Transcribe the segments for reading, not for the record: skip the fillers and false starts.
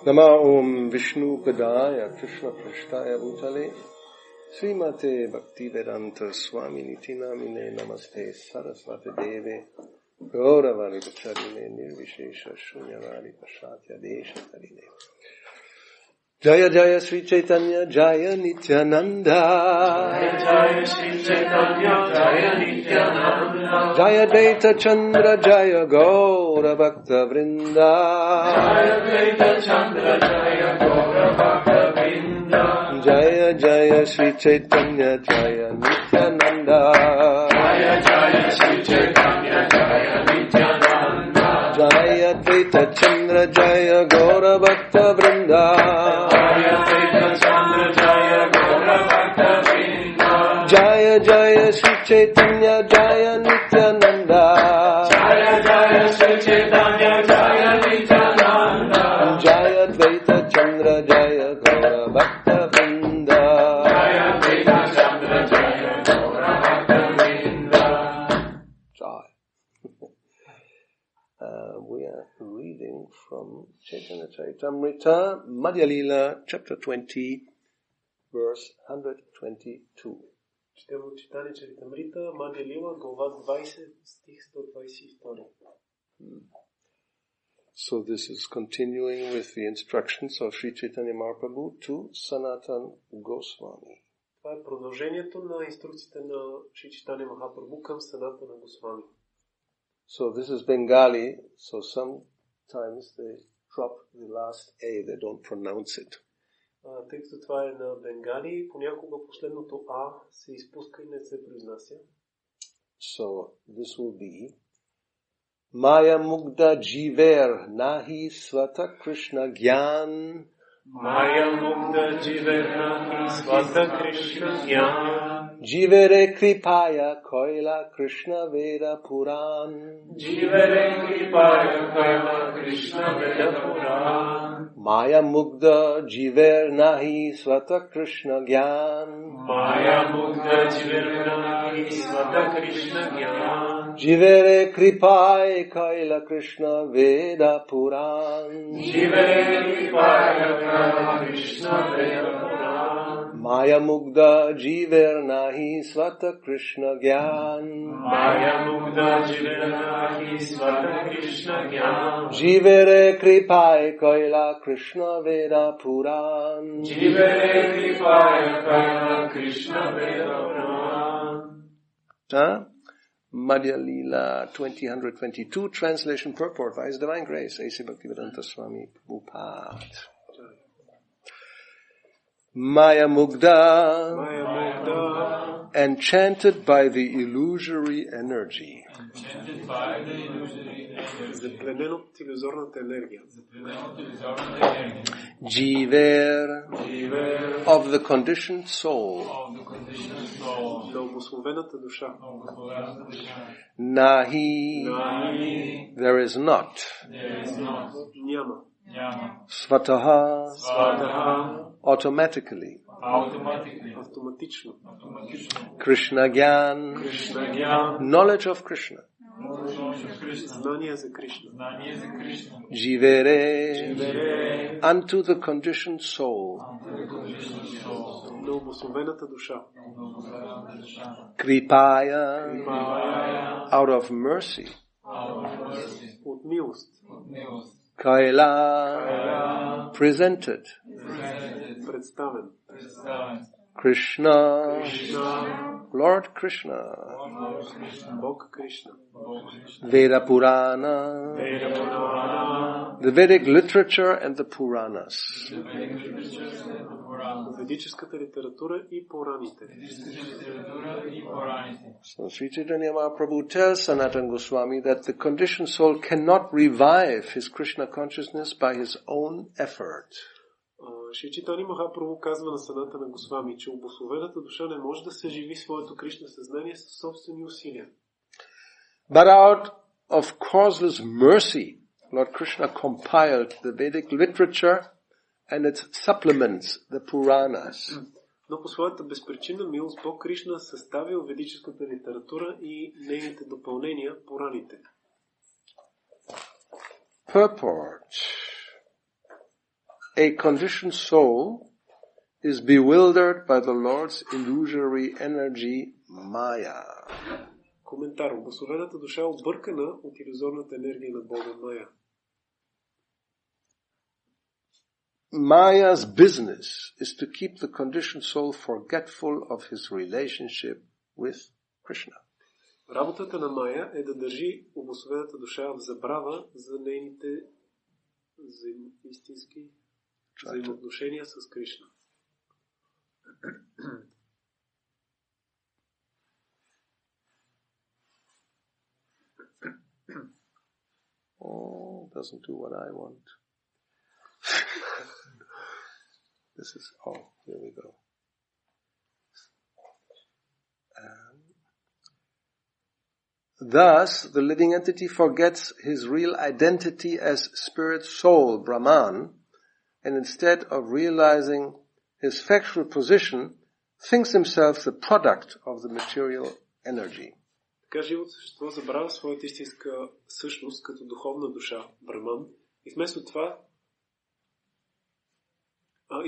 Nama Om Vishnu Padaya Krishna Prashtaya Bhutale Srimate Bhaktivedanta Swami Niti Namine Namaste Saraswati Deve Gauravani Pacharine Nirvishesha Shunyavadi Pashatya Desha Tarine Jaya Jaya Sri Chaitanya Jaya Nityananda Jaya Jaya Sri Chaitanya Jaya Nityananda Jaya Dvaita Chandra Jaya Gaura Bhakta Vrinda Jaya Dvaita Chandra Jaya Gaura Bhakta Vrinda Jaya Jaya Sri Chaitanya Jaya Nityananda Jaya Jaya Sri Chaitanya Jaya Nityananda Jaya Dvaita Chandra Jaya Gaura Bhakta Vrinda Jaya Dvaita Chandra Jaya Gaura Bhakta Vrinda Jaya Jaya Sri Chaitanya Jaya Nityananda Jaya Jaya Sri Chaitanya Jaya Nityananda Jaya Dvaita Chandra Jaya Gaura Bhakta Vrinda Jaya Dvaita Chandra Jaya Gaura Bhakta Vrinda Jai. We are reading from Chaitanya Charitamrita, Madhya Lila, chapter 20, verse 122. Четем от читание Чаритамрита, Мадхя Лила, глава 20, стих 122. So this is continuing with the instructions of Sri Chaitanya Mahaprabhu to Sanatana Goswami. Това е продължението на инструкциите на Шри Чайтanya Махапрабху към Санатана Госвами. So this is Bengali, so sometimes they drop the last A, they don't pronounce it. Тъй като това е на бенгали, понякога последното А се изпуска и не се произнася. So this will be Maya Mugda Jiver Nahi Swata Krishna Gyan Maya Mugda Jivernahi Swata Krishna Jnana Jivere Kripaya Koila Krishna Veda Puran Jivere Kripaya Kaila Krishna Veda Puran Maya Mugda Jiver Nahi Swata Krishna Gyan Maya Mugda Jivernahi Swata Krishna Jnana Jivere Kripaya Koila Krishna Veda Puran Jivere Kripaya Kaila Krishna Veda Puran Maya Mugda Jiver Nahi Swata Krishna Gyan Maya Mugda Jivernahi Swata Krishna Jnana Jivere Kripaya Koila Krishna Veda Puran Jivere Kripaya Kaila Krishna Veda Puran Madhya Lila 20:122 translation purport by His Divine Grace A.C. Bhaktivedanta Swami Prabhupada. Maya Mugda, enchanted by the illusory energy. Запленен от илюзорната енергия. Jiver, of the conditioned soul. На обусловената душа. Nahi, there is not. Няма. Svataha, automatically. Автоматично. Krishna Gyan, knowledge of Krishna. Знание за Кришна. Jivere, unto the conditioned soul. На обусловената душа. Kripaya, out of mercy. От милост. Kaila, presented. Представен. Krishna, Lord Krishna. Бог Кришна. Veda Purana, the Vedic literature and the Puranas. Ведическата литература и Пураните. So Sri Chaitanya Mahaprabhu tells Sanatana Goswami that the conditioned soul cannot revive his Krishna consciousness by his own effort. Шри Чайтanya Махапрабху казва на Санатана Госвами, че обусловената душа не може да съживи своето Кришна съзнание със собствени усилия. But out of causeless mercy, Lord Krishna compiled the Vedic literature and its supplements, the Puranas. Но по своята безпричинна милост Бог Кришна съставил ведическата литература и нейните допълнения, Пураните. Purport. a conditioned soul is bewildered by the Lord's illusory energy, Maya. Коментар. Обособената душа е объркана от илюзорната енергия на Бога Майя. Maya's business is to keep the conditioned soul forgetful of his relationship with Krishna. Работата на Майя е да държи обособената душа в забрава за нейните истински взаимоотношения с Кришна. Oh, doesn't do what I want. This is, here we go. Thus, the living entity forgets his real identity as spirit soul, Brahman, and instead of realizing his factual position, thinks himself the product of the material energy. Така живото същество забравя своята истинска същност като духовна душа, Браман, и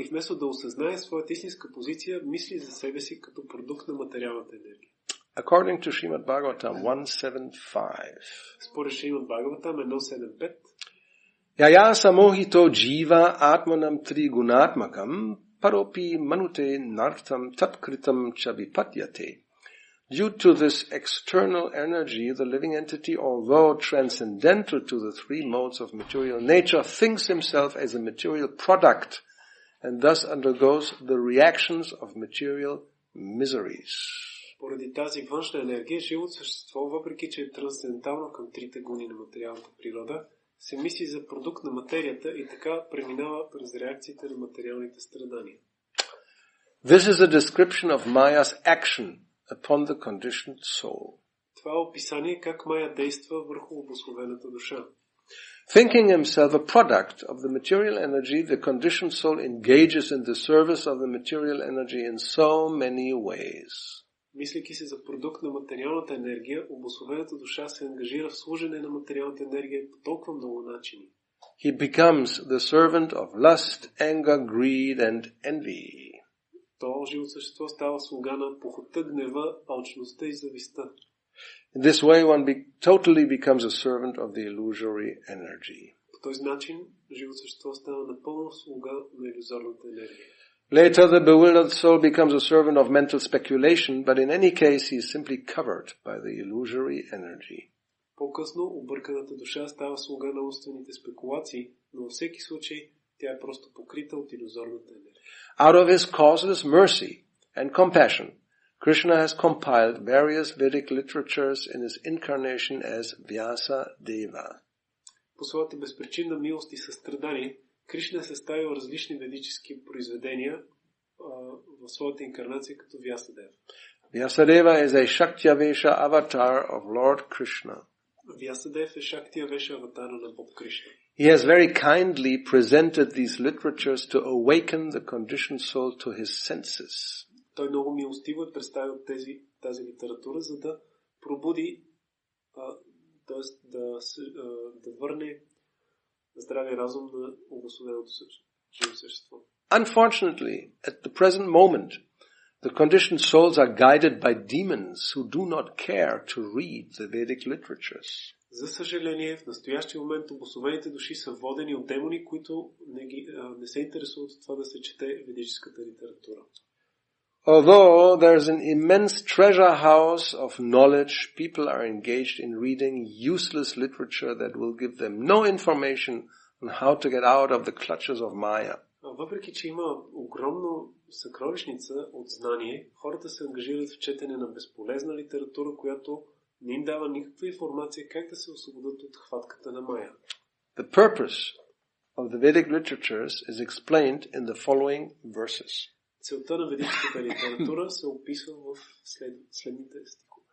вместо да осъзнае своята истинска позиция, мисли за себе си като продукт на материалната енергия. According to Srimad Bhagavatam 175, според Шримад Бхагаватам 1.7.5, Yaya samohito jiva atmanam trigunatmakam paropi manute nartam tatkritam chavipatyate. Due to this external energy, the living entity, although transcendental to the three modes of material nature, thinks himself as a material product and thus undergoes the reactions of material miseries. Поради тази външна енергия, живото същество, въпреки че е трансцендентално към трите гуни на материалната природа, се мисли за продукт на материята и така преминава през реакциите на материалните страдания. This is a description of Maya's action upon the conditioned soul. Това е описание как Майя действа върху обусловената душа. Thinking himself a product of the material energy, the conditioned soul engages in the service of the material energy in so many ways. Мислейки се за продукт на материалната енергия, обусловената душа се ангажира в служене на материалната енергия по толкова много начини. He becomes the servant of lust, anger, greed and envy. То живо същество става слуга на похота, гнева, алчността и завистта. In this way one totally becomes a servant of the illusory energy. По този начин живо същество става напълно слуга на илюзорната енергия. Later the bewildered soul becomes a servant of mental speculation, but in any case he is simply covered by the illusory energy. По-късно обърканата душа става слуга на умствените спекулации, но във всеки случай тя е просто покрита от илюзорната енергия. Out of his causeless mercy and compassion, Krishna has compiled various Vedic literatures in his incarnation as Vyasa Deva. По своята безпричинна милост и състрадание, Кришна е съставил различни ведически произведения в своята инкарнация като Вясадева. Vyasadeva is a Shaktya-vesha avatar of Lord Krishna. Вясадев е Шактия-веша аватара на Бог Кришна. He has very kindly presented these literatures to awaken the conditioned soul to his senses. Той много милостиво е представил тази литература, за да пробуди, да върне здравия разум на обособеното живо същество. Unfortunately, at the present moment, the conditioned souls are guided by demons who do not care to read the Vedic literatures. За съжаление, в настоящия момент обособените души са водени от демони, които не се интересуват от това да се чете ведическата литература. Although there is an immense treasure house of knowledge, people are engaged in reading useless literature that will give them no information on how to get out of the clutches of Maya. Въпреки че има огромна съкровищница от знание, хората се ангажират в четене на безполезна литература, която не им дава никаква информация как да се освободят от хватката на Мая. The purpose of the Vedic literatures is explained in the following verses. Целта на ведическата литература се описва в следните стихове.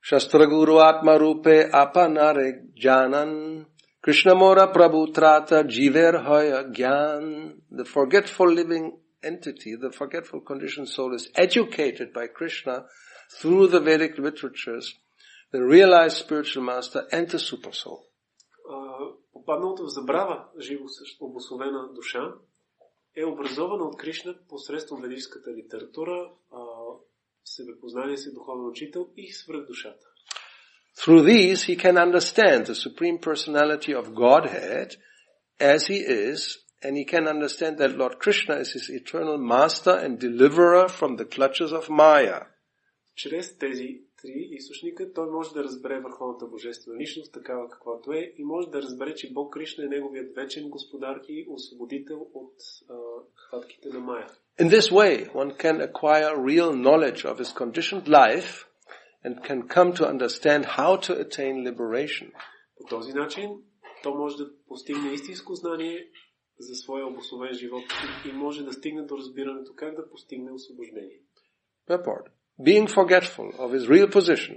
Shastra Guru Atma Rupe Apanare Janan Krishna Mora Prabhu Trata Jiver Hoya Gyan. The forgetful living entity, the forgetful conditioned soul is educated by Krishna through the Vedic literatures, the realized spiritual master and the super soul. По Попадналото в забрава живо обусловена душа е образована от Кришна посредством ведическата литература, себепознание си духовен учител и свръхдушата. Through these, he can understand the Supreme Personality of Godhead as he is, and he can understand that Lord Krishna is his eternal master and deliverer from the clutches of Maya. Чрез тези три източника той може да разбере върховната божествена личност, такава каквато е, и може да разбере, че Бог Кришна е неговият вечен господар и освободител от хватките на Мая. In this way, one can acquire real knowledge of his conditioned life and can come to understand how to attain liberation. По този начин то може да постигне истинско знание за своя обусловен живот и може да стигне до разбирането как да постигне освобождение. Purport. Being forgetful of his real position,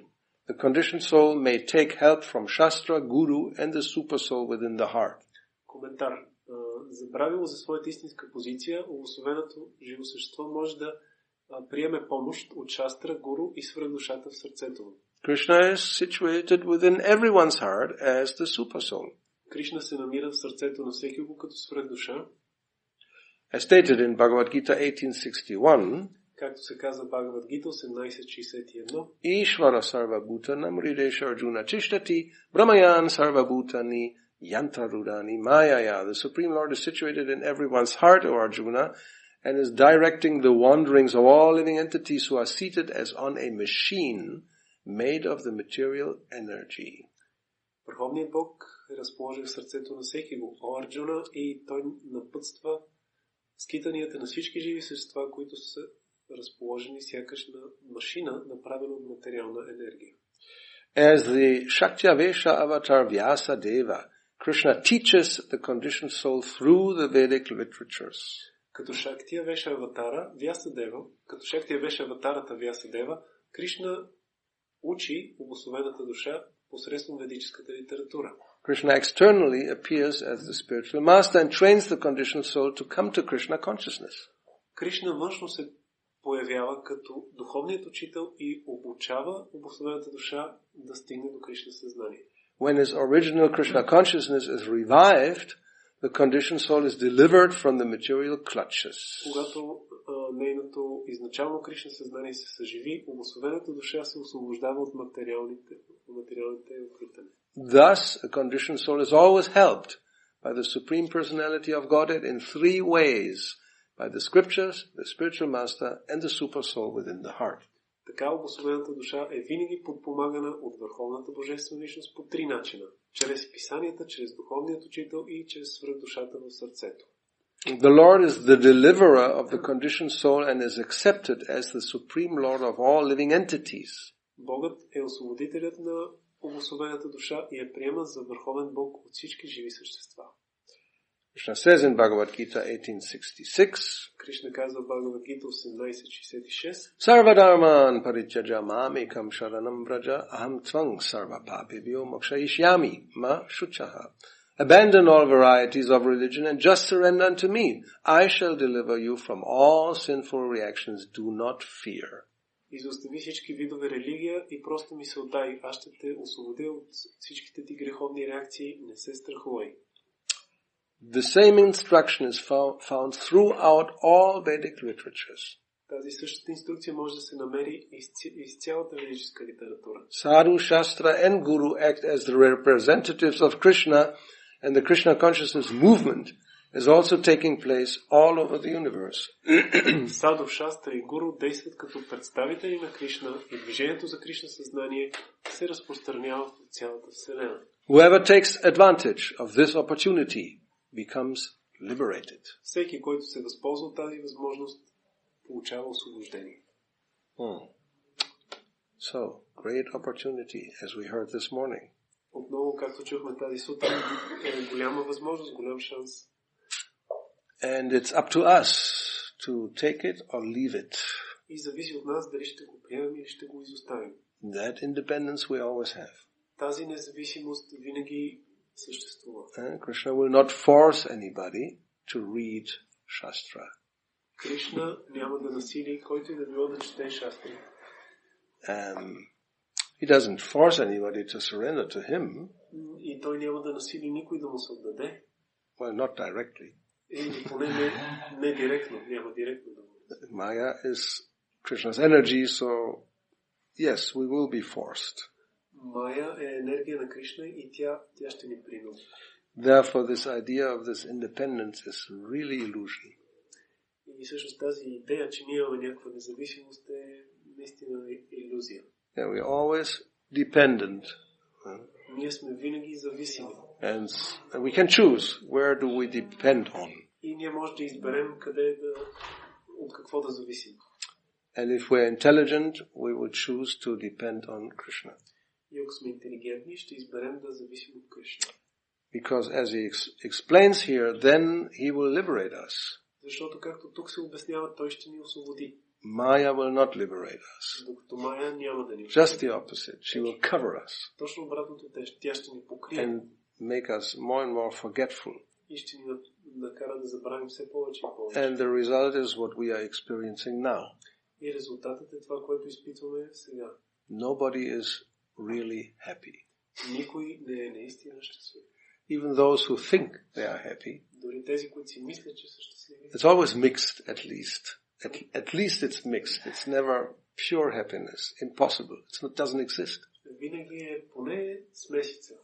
the conditioned soul may take help from Shastra, Guru and the super soul within the heart. Коментар. Забравило за своята истинска позиция, обусловеното живо същество може да приеме помощ от Шастра, Гуру и свръхдушата в сърцето му. Krishna is situated within everyone's heart as the super soul. Кришна се намира в сърцето на всеки го като свръхдуша. As stated in Bhagavad Gita 1861, както се казва в Бхагавад Гита 1861, Ishvara sarva bhutanam hridesha arjuna tishtati brahmayan sarva bhutani yantarudani mayaya. The Supreme Lord is situated in everyone's heart, O Arjuna, and is directing the wanderings of all living entities who are seated as on a machine made of the material energy. Върховният Бог е разположен в сърцето на всеки го, О Арджуна, и той напътства скитанията на всички живи същества, които са разположени сякаш на машина, направена от материална енергия. As the Shaktavesha avatar Vyasadeva, Krishna teaches the conditioned soul through the Vedic literatures. Като Шактия Веша аватарата Вясадева, Кришна учи обусловената душа посредством ведическата литература. Krishna externally appears as the spiritual master and trains the conditioned soul to come to Krishna consciousness. Кришна външно се появява като духовният учител и обучава обусловената душа да стигне до Кришна съзнание. When his original Krishna consciousness is revived, the conditioned soul is delivered from the material clutches. Когато нейното изначално Кришна съзнание се съживи, обусловената душа се освобождава от материалните охвитане. Thus, a conditioned soul is always helped by the Supreme Personality of Godhead in three ways: by the scriptures, the spiritual master, and the super soul within the heart. Така обусловената душа е винаги подпомагана от върховната божествена личност по три начина: чрез писанията, чрез духовният учител и чрез свръхдушата в сърцето. The Lord is the deliverer of the conditioned soul and is accepted as the supreme Lord of all living entities. Богът е освободителят на обусловената душа и е приеман за върховен Бог от всички живи същества. Krishna says in Bhagavad Gita 1866, Кришна казва в Бхагавад Гита 1866, Sarvadharman parityaja mamekam sharanam vraja aham tvang sarva papebhyo mokshayishyami ma shuchaha. Abandon all varieties of religion and just surrender unto me. I shall deliver you from all sinful reactions. Do not fear. Изостави всички видове религия и просто ми се отдай. Аз ще те освободя от всичките ти греховни реакции. Не се страхувай. The same instruction is found throughout all Vedic literatures. Тази същата инструкция може да се намери из цялата ведическа литература. Sadhu, Shastra and Guru act as the representatives of Krishna, and the Krishna consciousness movement is also taking place all over the universe. Саду, Шастра и Гуру действат като представители на Кришна и движението за Кришна съзнание се разпространява в цялата Вселена. Whoever takes advantage of this opportunity becomes liberated. Всеки, който се възползва от тази възможност, получава освобождение. So, great opportunity, as we heard this morning. Отново, както чухме тази сутрин, е голяма възможност, голям шанс. And it's up to us to take it or leave it. И зависи от нас дали ще го приемем или ще го изоставим. That independence we always have. Тази независимост винаги съществува. Krishna will not force anybody to read Shastra. Кришна няма да насили който и да било да чете Шастри. He doesn't force anybody to surrender to him. И той няма да насили никой да му се отдаде. Well, not directly. Или поне не директно, няма директно да го. Maya is Krishna's energy, so yes, we will be forced. Мая е енергия на Кришна и тя ще ни принуди. Therefore, this idea of this independence is really illusion. И всъщност тази идея, че ние имаме някаква независимост е наистина илюзия. Yeah, we're always dependent. Ние сме винаги зависими. And we can choose where do we depend on. И ние може да изберем от какво да зависим. And if we're intelligent, we will choose to depend on Krishna. И ако сме интелигентни, ще изберем да зависим от Кришна. Because as he explains here, then he will liberate us. Защото както тук се обяснява, той ще ни освободи. Maya will not liberate us. Докато Мая няма да ни Just the opposite. She will cover us. Точно обратното, тя ще ни покрие. And make us more and more forgetful. И ще ни накара да забравим все повече и повече. And the result is what we are experiencing now. И резултатът е това, което изпитваме сега. Nobody is really happy. Никой не е наистина щастлив. Even those who think they are happy. Дори тези, които си мислят, че са щастливи. It's always mixed, at least. At least it's mixed. It's never pure happiness. Impossible. It doesn't exist. Винаги е поне смесица.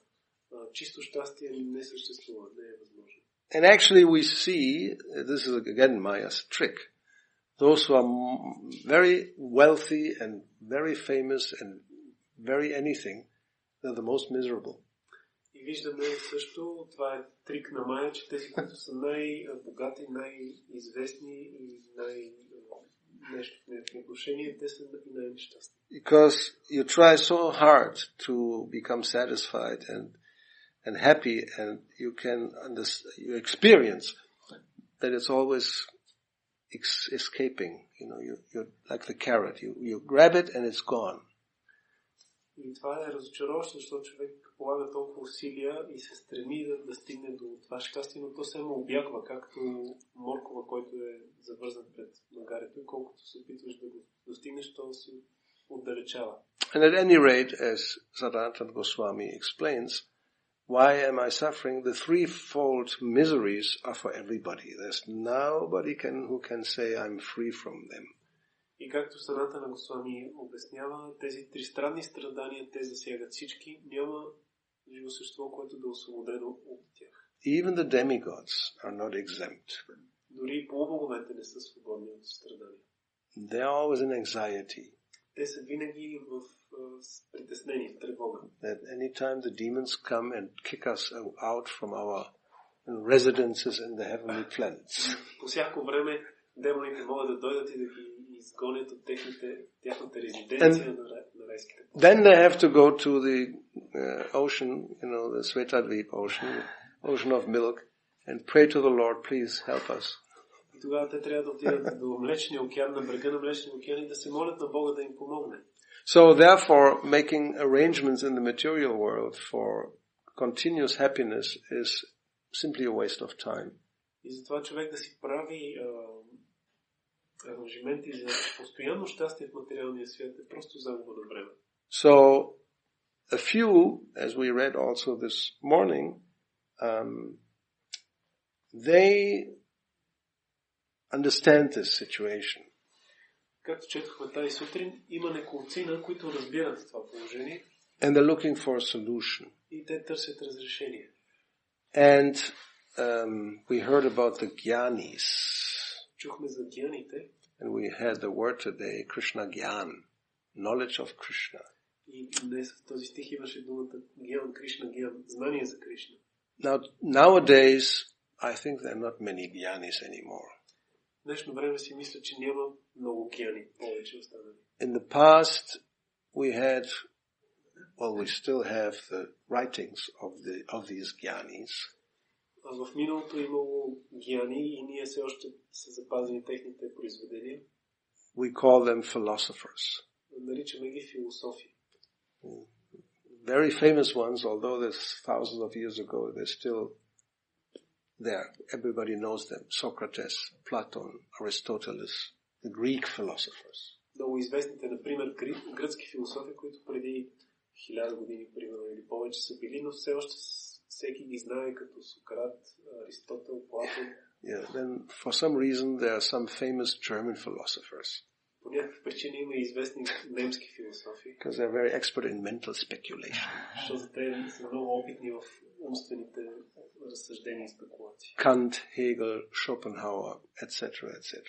Чисто щастие не съществува, не е възможно. And actually we see, this is again Maya's trick, those who are very wealthy and very famous and very anything, they're the most miserable. И виждаме също, това е трик на Майя, че тези, които са най-богати, най-известни и нещо в някакви отношения, те са и най-нещастни. Because you try so hard to become satisfied and happy, and you can you experience that it's always escaping. You know, you're like the carrot. You grab it and it's gone. И това е разочароващо, защото човек полага толкова усилия и се стреми да стигне до това щастие, но то само обягва, както моркова, който е завързан пред магарето, и колкото се опитваш да го достигнеш, то се отдалечава. And at any rate, as Sanatana Goswami explains, why am I suffering? The threefold miseries are for everybody. There's nobody who can say I'm free from them. И както Санатана Госвами обяснява, тези тристранни страдания, те засягат всички. Няма живо същество, което да е освободено от тях. Even the demigods are not exempt. Дори и полубоговете не са свободни от страдания. They are always in anxiety. Те са винаги в притеснение, в тревога. That any time the demons come and kick us out from our residences in the heavenly planets. По всяко време демоните могат да дойдат и да ги изгонят от тяхната резиденция на райските. Then they have to go to the ocean, the Svetadvip ocean of milk, and pray to the Lord, please help us. И тогава те трябва да отидат до Млечния океан, на брега на Млечния океан и да се молят на Бога да им помогне. So therefore, making arrangements in the material world for continuous happiness is simply a waste of time. И затова човек да си прави аранжименти за постоянно щастие в материалния свят е просто загуба на време. So, a few, as we read also this morning, they understand this situation. Както четохме тази сутрин, има неколцина, които разбират това положение. And they're looking for a solution. И те търсят разрешение. And we heard about the Gyanis. Чухме за гьяните. And we had the word today, Krishna Gyan, knowledge of Krishna. И днес в този стих имаше думата Гьян, Кришна Гьян, знание за Кришна. Now, nowadays, I think there are not many Gyanis anymore. В днешно време си мисля, че няма много гьяни, повече останали. In the past, we had, we still have the writings of these Gyanis. А в миналото имало гьяни и ние все още са запазени техните произведения. We call them philosophers. Наричаме ги философи. Very famous ones, although there's thousands of years ago, they're still there. Everybody knows them. Socrates, Platon, Aristotle, the Greek philosophers. Много известните, например, гръцки философи, които преди 1000 години, примерно, или повече са били, но все още всеки ги знае като Сократ, Аристотел, Платон. Yeah, then for some reason there are some famous German philosophers. По някакви причини има известни немски философи. Because they're very expert in mental speculation. Защото те са много опитни в умствените разсъждения и спекулации. Kant, Hegel, Schopenhauer, etc., etc.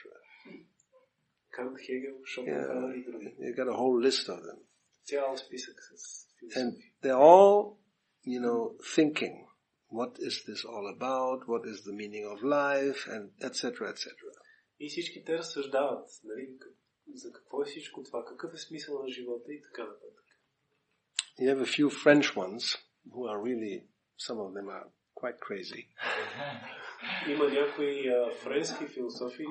Кант, Хегел, Шопенхауер и други. You got a whole list of them. Цял списък с And философи. they're all, thinking, what is this all about? What is the meaning of life? And etc., etc. И всички те разсъждават, нали, за какво е всичко това, какъв е смисъл на живота и така нататък. You have a few French ones who are really, some of them are quite crazy. Има някои френски философи,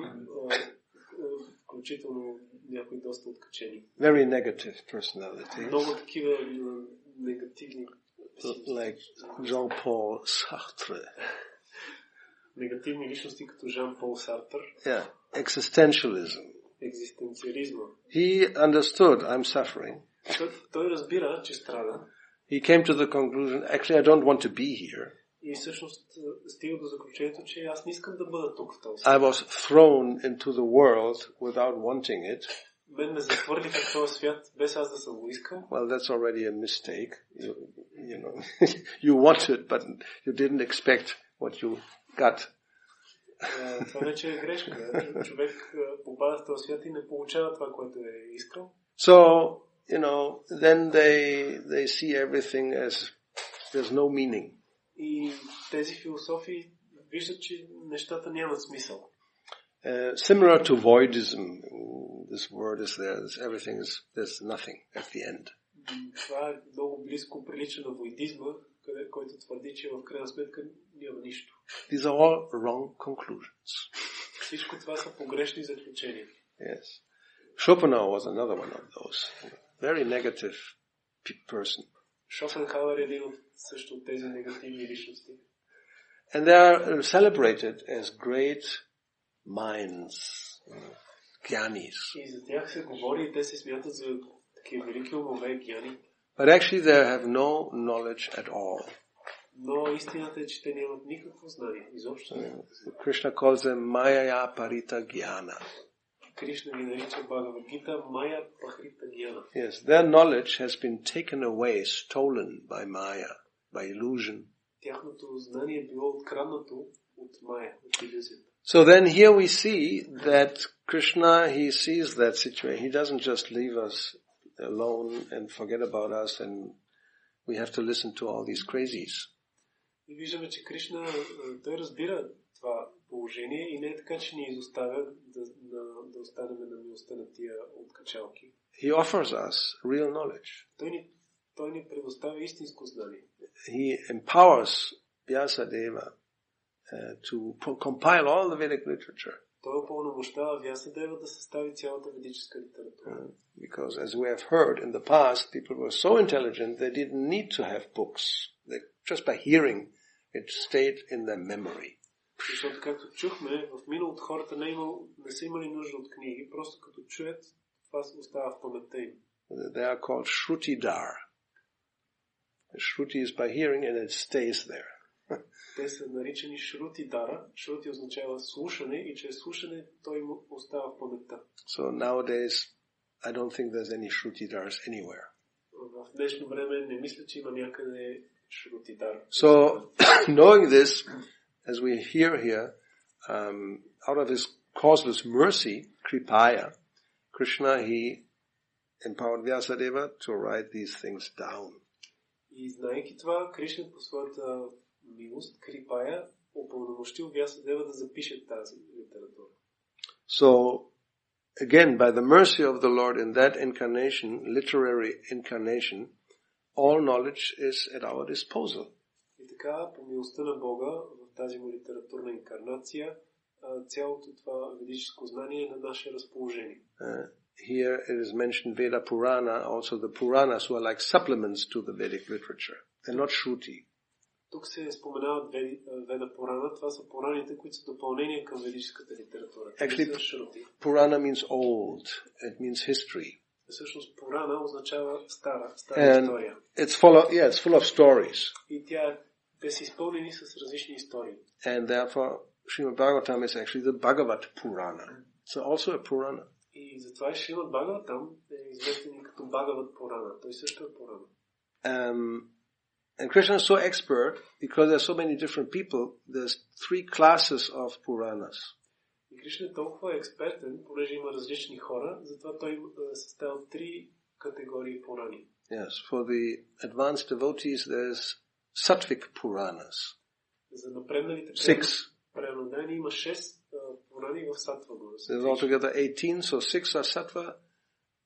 включително някои доста откачени. Very negative personalities. Много такива негативни. Like Jean-Paul Sartre. Негативни личности като Жан-Пол Сартър. Yeah, existentialism. Екзистенциализма. He understood I'm suffering. Той разбира, че страда. He came to the conclusion, actually I don't want to be here. И всъщност стига до заключението, че аз не искам да бъда тук в този I was thrown into the world without wanting it. Мен ме захвърлиха в този свят, без аз да съм го искал. Well, that's already a mistake. You wanted, but you didn't expect what you got. Това вече е грешка. Човек попада в този свят и не получава това, което е искал. So, then they see everything as there's no meaning. И тези философи виждат, че нещата нямат смисъл. Similar to voidism, this word is there. There's nothing at the end. Това е много близко прилича на войдизма, който твърди, че в крайна сметка няма нищо. These are all wrong conclusions. Всичко това са погрешни заключения. Yes. Schopenhauer was another one of those. Very negative person. Шопенхауер е един от също от тези негативни личности. And they are celebrated as great minds, gyanis. И за тях се говори и те се смятат за такива велики умове, гяни. But actually they have no knowledge at all. Но истината е, че те нямат никакво знание. Изобщо не. Krishna calls them Maya Parita Jnana. Кришна ги нарича Бхагавад Гита Майя Пахрита Гьяна. Yes, their knowledge has been taken away, stolen by Maya, by illusion. Тяхното знание е било откраднато от Майя, от илюзията. So then here we see that Krishna, he sees that situation. He doesn't just leave us alone and forget about us and we have to listen to all these crazies. И виждаме, че Кришна, той разбира това положение и не е така, че ни изоставя да останем на милостта на тия откачалки. He offers us real knowledge. Той ни предоставя истинско знание. He empowers Vyasadeva to compile all the Vedic literature. Той упълномощава Вясадева да състави цялата ведическа литература. Because as we have heard in the past, people were so intelligent they didn't need to have books. Just by hearing, it stayed in their memory. Защото, както чухме, в миналото хората не са имали нужда от книги, просто като чуят, това остава в паметта им. They are called Shrutidar. Shruti is by hearing and it stays there. Те са наричани Шрутидара. Шрути означава слушане и чрез слушане той му остава в паметта. So nowadays, I don't think there's any Shrutidars anywhere. В днешно време не мисля, че има някъде Шрутидар. So, knowing this, as we hear here, out of his causeless mercy, Kripaya, Krishna, he empowered Vyasadeva to write these things down. И знаейки това, Кришна по своята милост, Крипая, упълномощил Вясадева да запише тази литература. So, again, by the mercy of the Lord in that incarnation, literary incarnation, all knowledge is at our disposal. И така, по милостта на Бога, в тази му литературна инкарнация, цялото това ведическо знание е на наше разположение. Here it is mentioned Veda Purana, also the Puranas who are like supplements to the Vedic literature. They're not Shruti. Тук се споменават Веда Пурана, това са Пураните, които са допълнение към ведическата литература. Actually, Purana means old. It means history. Всъщност Пурана означава стара And история. it's full of stories. И те са изпълнени с различни истории. And therefore, Srimad Bhagavatam is actually the Bhagavad Purana. It's also a Purana. И затова Шримад Бхагаватам е известен и като Бхагават Пурана. Той също е Пурана. And Krishna is so expert because there are so many different people. There's 3 classes of Puranas. И Кришна е толкова експертен, понеже има различни хора, затова той съставя 3 категории Пурани. Yes, for the advanced devotees there's Sattvic Puranas. За напредналите преданни има 6 Пурани в Сатва Гуна. There's altogether 18, so 6 are Sattva,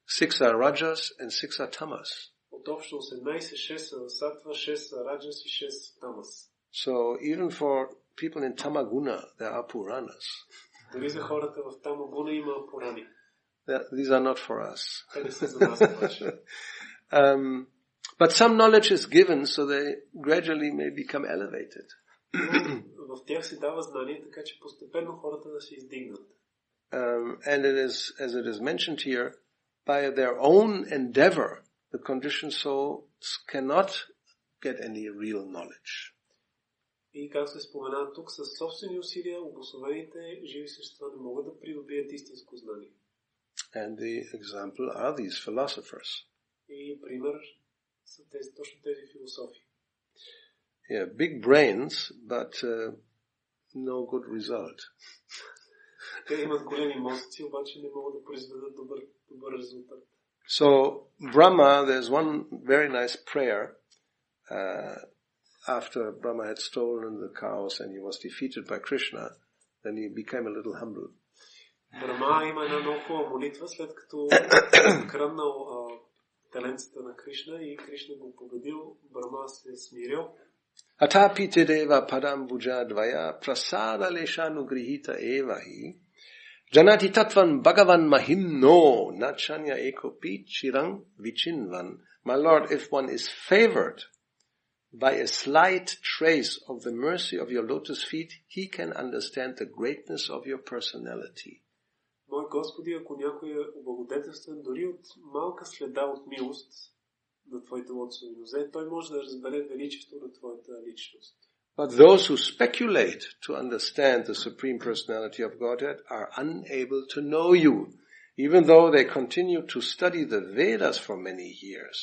6 are Rajas, and 6 are Tamas. От общо 18, 6 са Сатва, 6 са Раджас и 6 Тамас. So even for people in Tamaguna, there are Puranas. Дори за хората в Тамагуна има Пурани. These are not for us. Те не са за нас обаче. But some knowledge is given, so they gradually may become elevated. В тях се дава знание, така че постепенно хората да се издигнат. And it is, as it is mentioned here, by their own endeavor, the conditioned souls cannot get any real knowledge. И както се спомена тук, със собствени усилия обособените живи същества не могат да придобият истинско знание. And the example are these philosophers. И пример са точно тези философи. Yeah, big brains, but no good result. Те имат големи мозъци, обаче не могат да произведат добър резултат. So, Brahma, there's one very nice prayer after Brahma had stolen the cows and he was defeated by Krishna, then he became a little humble. Брахма има една много хубава молитва, след като краднал таленцата на Кришна и Кришна го победил, Брахма се е смирил. Atapite deva padam bhuja dvaya prasada leshanu grihita evahi janati tatvan bhagavan mahimno nachanya ekopi chirang vichinvan. My Lord, if one is favored by a slight trace of the mercy of your lotus feet, he can understand the greatness of your personality. Мой Господи, ако някой е облагодетелстван дори от малка следа от милост на твоите лотосови нозе, той може да разбере величието на твоята личност. But those who speculate to understand the Supreme Personality of Godhead are unable to know you, even though they continue to study the Vedas for many years.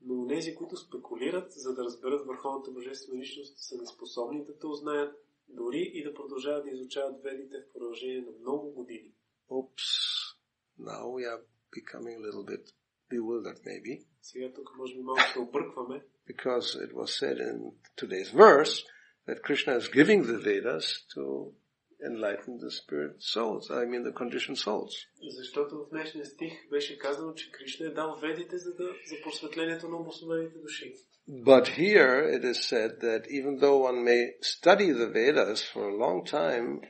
Но тези, които спекулират, за да разберат върховната божествена личност, са неспособни да те узнаят, дори и да продължават да изучават ведите в продължение на много години. Oops, now we are becoming a little bit bewildered maybe. Сега тук може би малко се объркваме. Because it was said in today's verse that Krishna is giving the Vedas to enlighten the spirit souls, the conditioned souls. Защото в днешния стих беше казано, че Кришна е дал ведите за просветлението на обособените души. But here it is said that even though one may study the Vedas for a long time,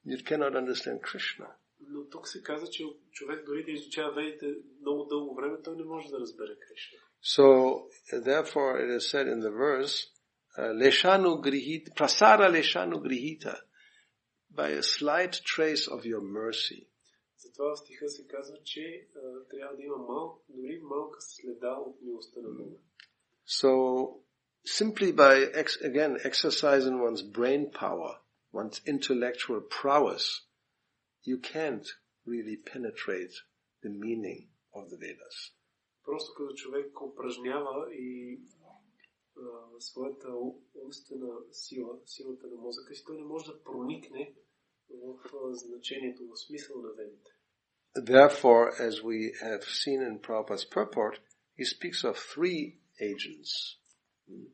you cannot understand Krishna. Но тук се каза, че човек дори да изучава ведите много дълго време, той не може да разбере Кришна. So, therefore it is said in the verse, Leshanu grihita, prasada leshanu grihita, by a slight trace of your mercy. Затова в стиха се казва, че трябва да има дори малка следа от милостта на Бога. So, simply by, again, exercising one's brain power, one's intellectual prowess, you can't really penetrate the meaning of the Vedas. Просто като човек упражнява и своята умствена сила, силата на мозъка си, той не може да проникне в значението, в смисъл на ведите. Therefore, as we have seen in Prabhupada's purport, he speaks of 3 agents.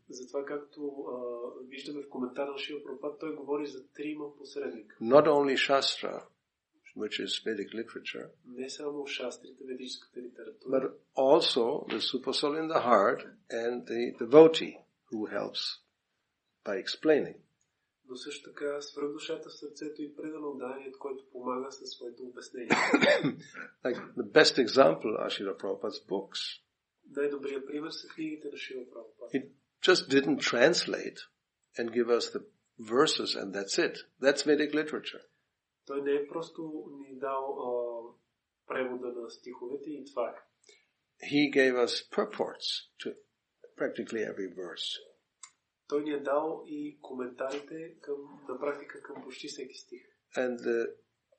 Затова, както виждаме в коментар на Шрила Прабхупада, той говори за 3 посредника. Not only Shastra, which is Vedic literature, не само шастрите, ведическата литература, but also the supersoul in the heart and the devotee who helps by explaining. Но също така свръхдушата в сърцето и преданодарият, който помага със своето обяснение. Like the best example are Srila Prabhupada's books. Най-добрият пример са книгите на Шрила Прабхупада. He just didn't translate and give us the verses and that's it. That's Vedic literature. Той не е просто ни дал превода на стиховете и това е. He gave us purports to practically every verse. Той ни е дал и коментарите на практика към почти всеки стих. And the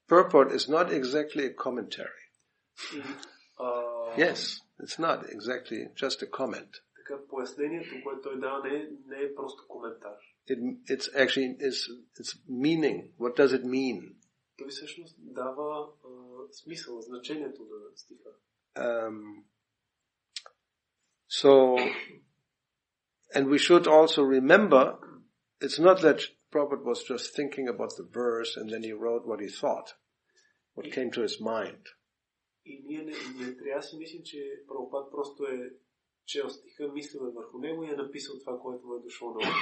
purport is not exactly a commentary. Yes, it's not exactly just a comment. Така пояснението, което той дава, не е просто коментар. It's actually it's meaning. What does it mean? Той всъщност дава смисъл, значението на стиха. So, and we should also remember, it's not that Prabhupada was just thinking about the verse and then he wrote what he thought, what came to his mind. И ние не трябва да си мислим, че Прабхупад просто е чел стиха, мислил върху него и е написал това, което му е дошло на ум.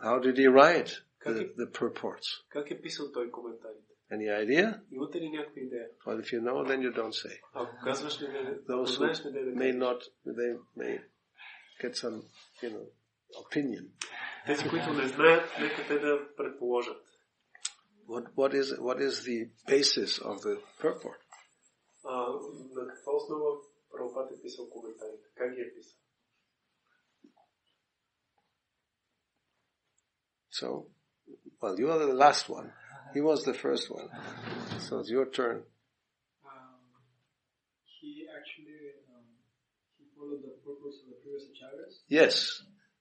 How did he write the purports? Как е писал той коментарите? Any idea? Имате ли някаква идея? Well, if you know, then you don't say. Ако казваш, Those who they may get some, opinion. Тези, които не знаят, нека те да предположат. What is the basis of the purport? На каква основа Прабхупад е писал коментарите? Как ги е писал? So, well, you are the last one. He was the first one. So it's your turn. He actually he followed the purpose of the previous acharyas? Yes.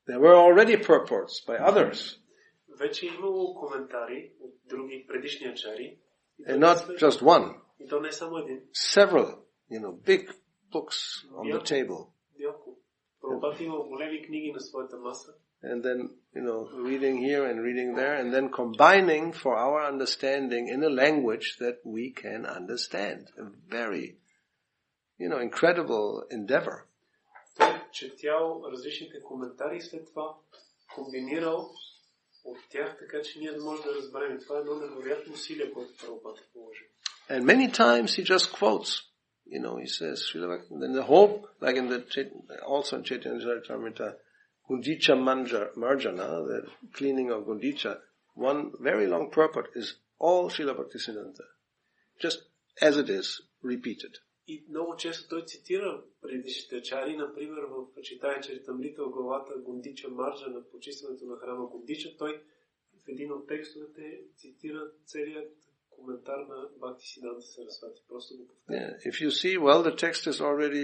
There were already purports by others. Вече имало коментари от други предишни ачари. And not just one. И то не е само един. Several, big books on the table. Няколко. Прабхупад имал големи книги на своята маса. And then, reading here and reading there, and then combining for our understanding in a language that we can understand. A very, incredible endeavor. Той четял различните коментари и след това комбинирал от тях, така че ние да можем да разберем. Това е едно невероятно усилие, което Прабхупад положи. And many times he just quotes, he says, then the whole, like also in Chaitanya Charitamrita, Gundicha Marjana, the cleaning of Gundicha, one very long purport is all Srila Bhaktisiddhanta. Just as it is, repeated. И много често той цитира предишните ачари, например в Чайтanya Чаритамрита в главата Гундича Марджана, почистването на храма Гундича, той в един от текстовете цитира целият коментар на Бхактисиддханта Сарасвати. Просто го повтаря. If you see, the text is already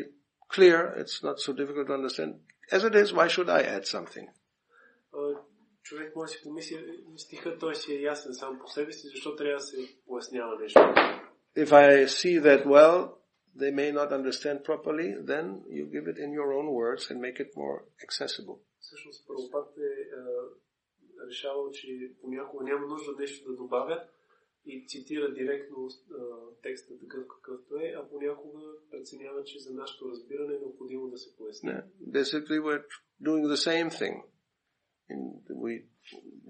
clear, it's not so difficult to understand. As it is, why should I add something? Човек може да си помисли, стихът той си е ясен сам по себе си, защо трябва да се пояснява нещо? If I see that, they may not understand properly, then you give it in your own words and make it more accessible. Всъщност, Прабхупад е решавал, че понякога няма нужда нещо да добавя и цитира директно текста такъв какъвто е, а понякога преценява, че за нашето разбиране е необходимо да се поясни. Basically, we're doing the same thing.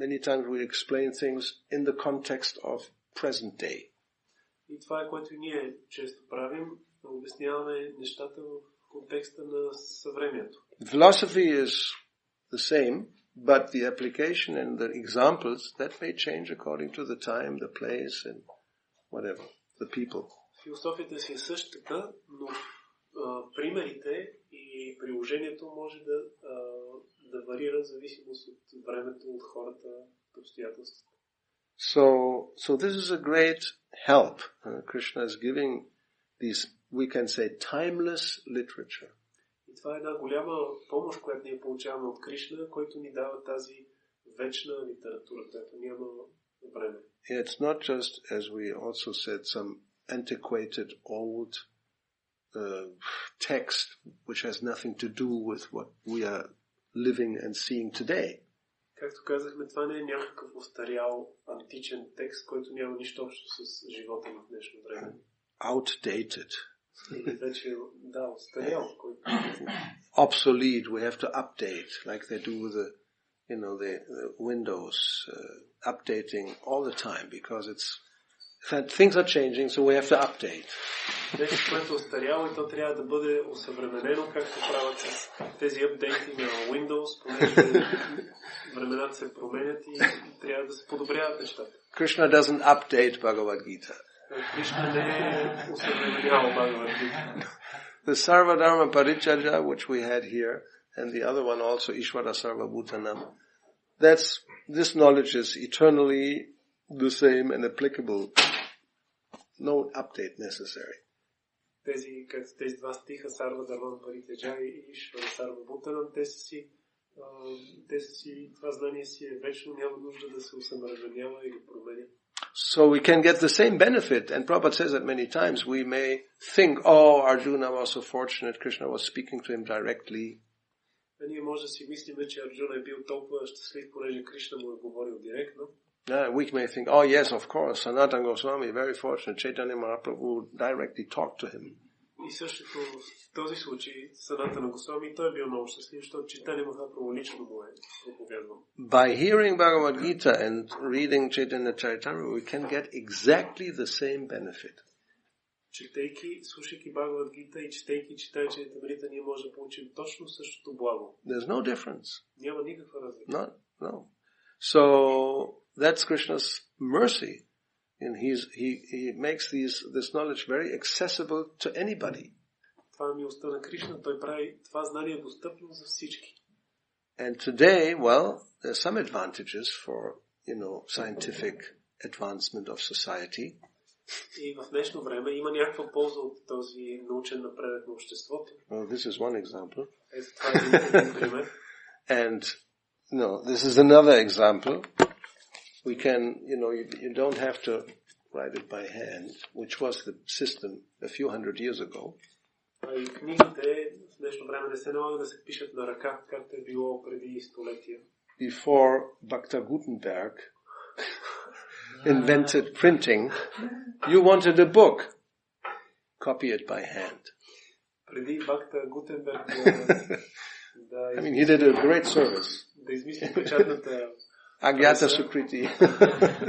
Many times we explain things in the context of present day. И това е, което ние често правим, обясняваме нещата в контекста на съвремието. Philosophy is the same, but the application and the examples, that may change according to the time, the place, and whatever, the people. Философията си е същата, но примерите и приложението може да варира в зависимост от времето, от хората, от обстоятелствата. So this is a great help. Krishna is giving these, we can say, timeless literature. И това е една голяма помощ, която ние получаваме от Кришна, който ни дава тази вечна литература, която няма време. It's not just, as we also said, some antiquated old text which has nothing to do with what we are living and seeing today. Както казахме, това не е някакъв остарял античен текст, който няма нищо общо с живота в днешно време. Outdated. Или вече, остарял. Obsolete, we have to update, like they do with the Windows, updating all the time, because things are changing, so we have to update. Нещо, което е остаряло и то трябва да бъде осъвременено, както правят с тези апдейти на Windows, понеже времената се променят и трябва да се подобряват нещата. Krishna doesn't update Bhagavad Gita. Кришна не е усъвременявал Бхагавад-гита. The Sarvadharma Parityajya, which we had here, and the other one also, Ishvara Sarvabhutanam, this knowledge is eternally the same and applicable. No update necessary. Тези два стиха, Сарвадharma Паритяджа и Ишвара Сарвабхутанам, това знание си е вечно, няма нужда да се усъвременява или променя. So we can get the same benefit, and Prabhupada says that many times. We may think, oh, Arjuna was so fortunate, Krishna was speaking to him directly. Ние може да си мислим, че Арджуна е бил толкова щастлив, понеже Кришна му е говорил директно. We may think, oh yes, of course, Sanatana Goswami, very fortunate, Chaitanya Mahaprabhu directly talked to him. И същото в този случай, Санатана Госвами, той е бил много щастлив, защото Чайтаня Махапрабху лично му е проповядвал. By hearing Bhagavad Gita and reading Chaitanya Charitamrita, we can get exactly the same benefit. Четейки, слушайки Бхагавад Гита и четейки Чайтаня Чаритамрита, ние може да получим точно същото благо. There's no difference. Няма никаква разлика. No. So that's Krishna's mercy. And he makes this knowledge very accessible to anybody. Това е милостта на Кришна, той прави това знание достъпно за всички. And today, well, there's some advantages for, scientific advancement of society. И в днешно време има някаква полза от този научен напредък на обществото. Well, this is one example. Ето това е един пример. And, this is another example. We can, you don't have to write it by hand, which was the system a few hundred years ago. И книгите в днешно време не се налага да се пишат на ръка, както е било преди столетия. Before Bhakta Gutenberg invented printing, you wanted a book. Copy it by hand. Преди Бхакта Гутенберг he did a great service. Да измисли печатната Agyata Sukriti.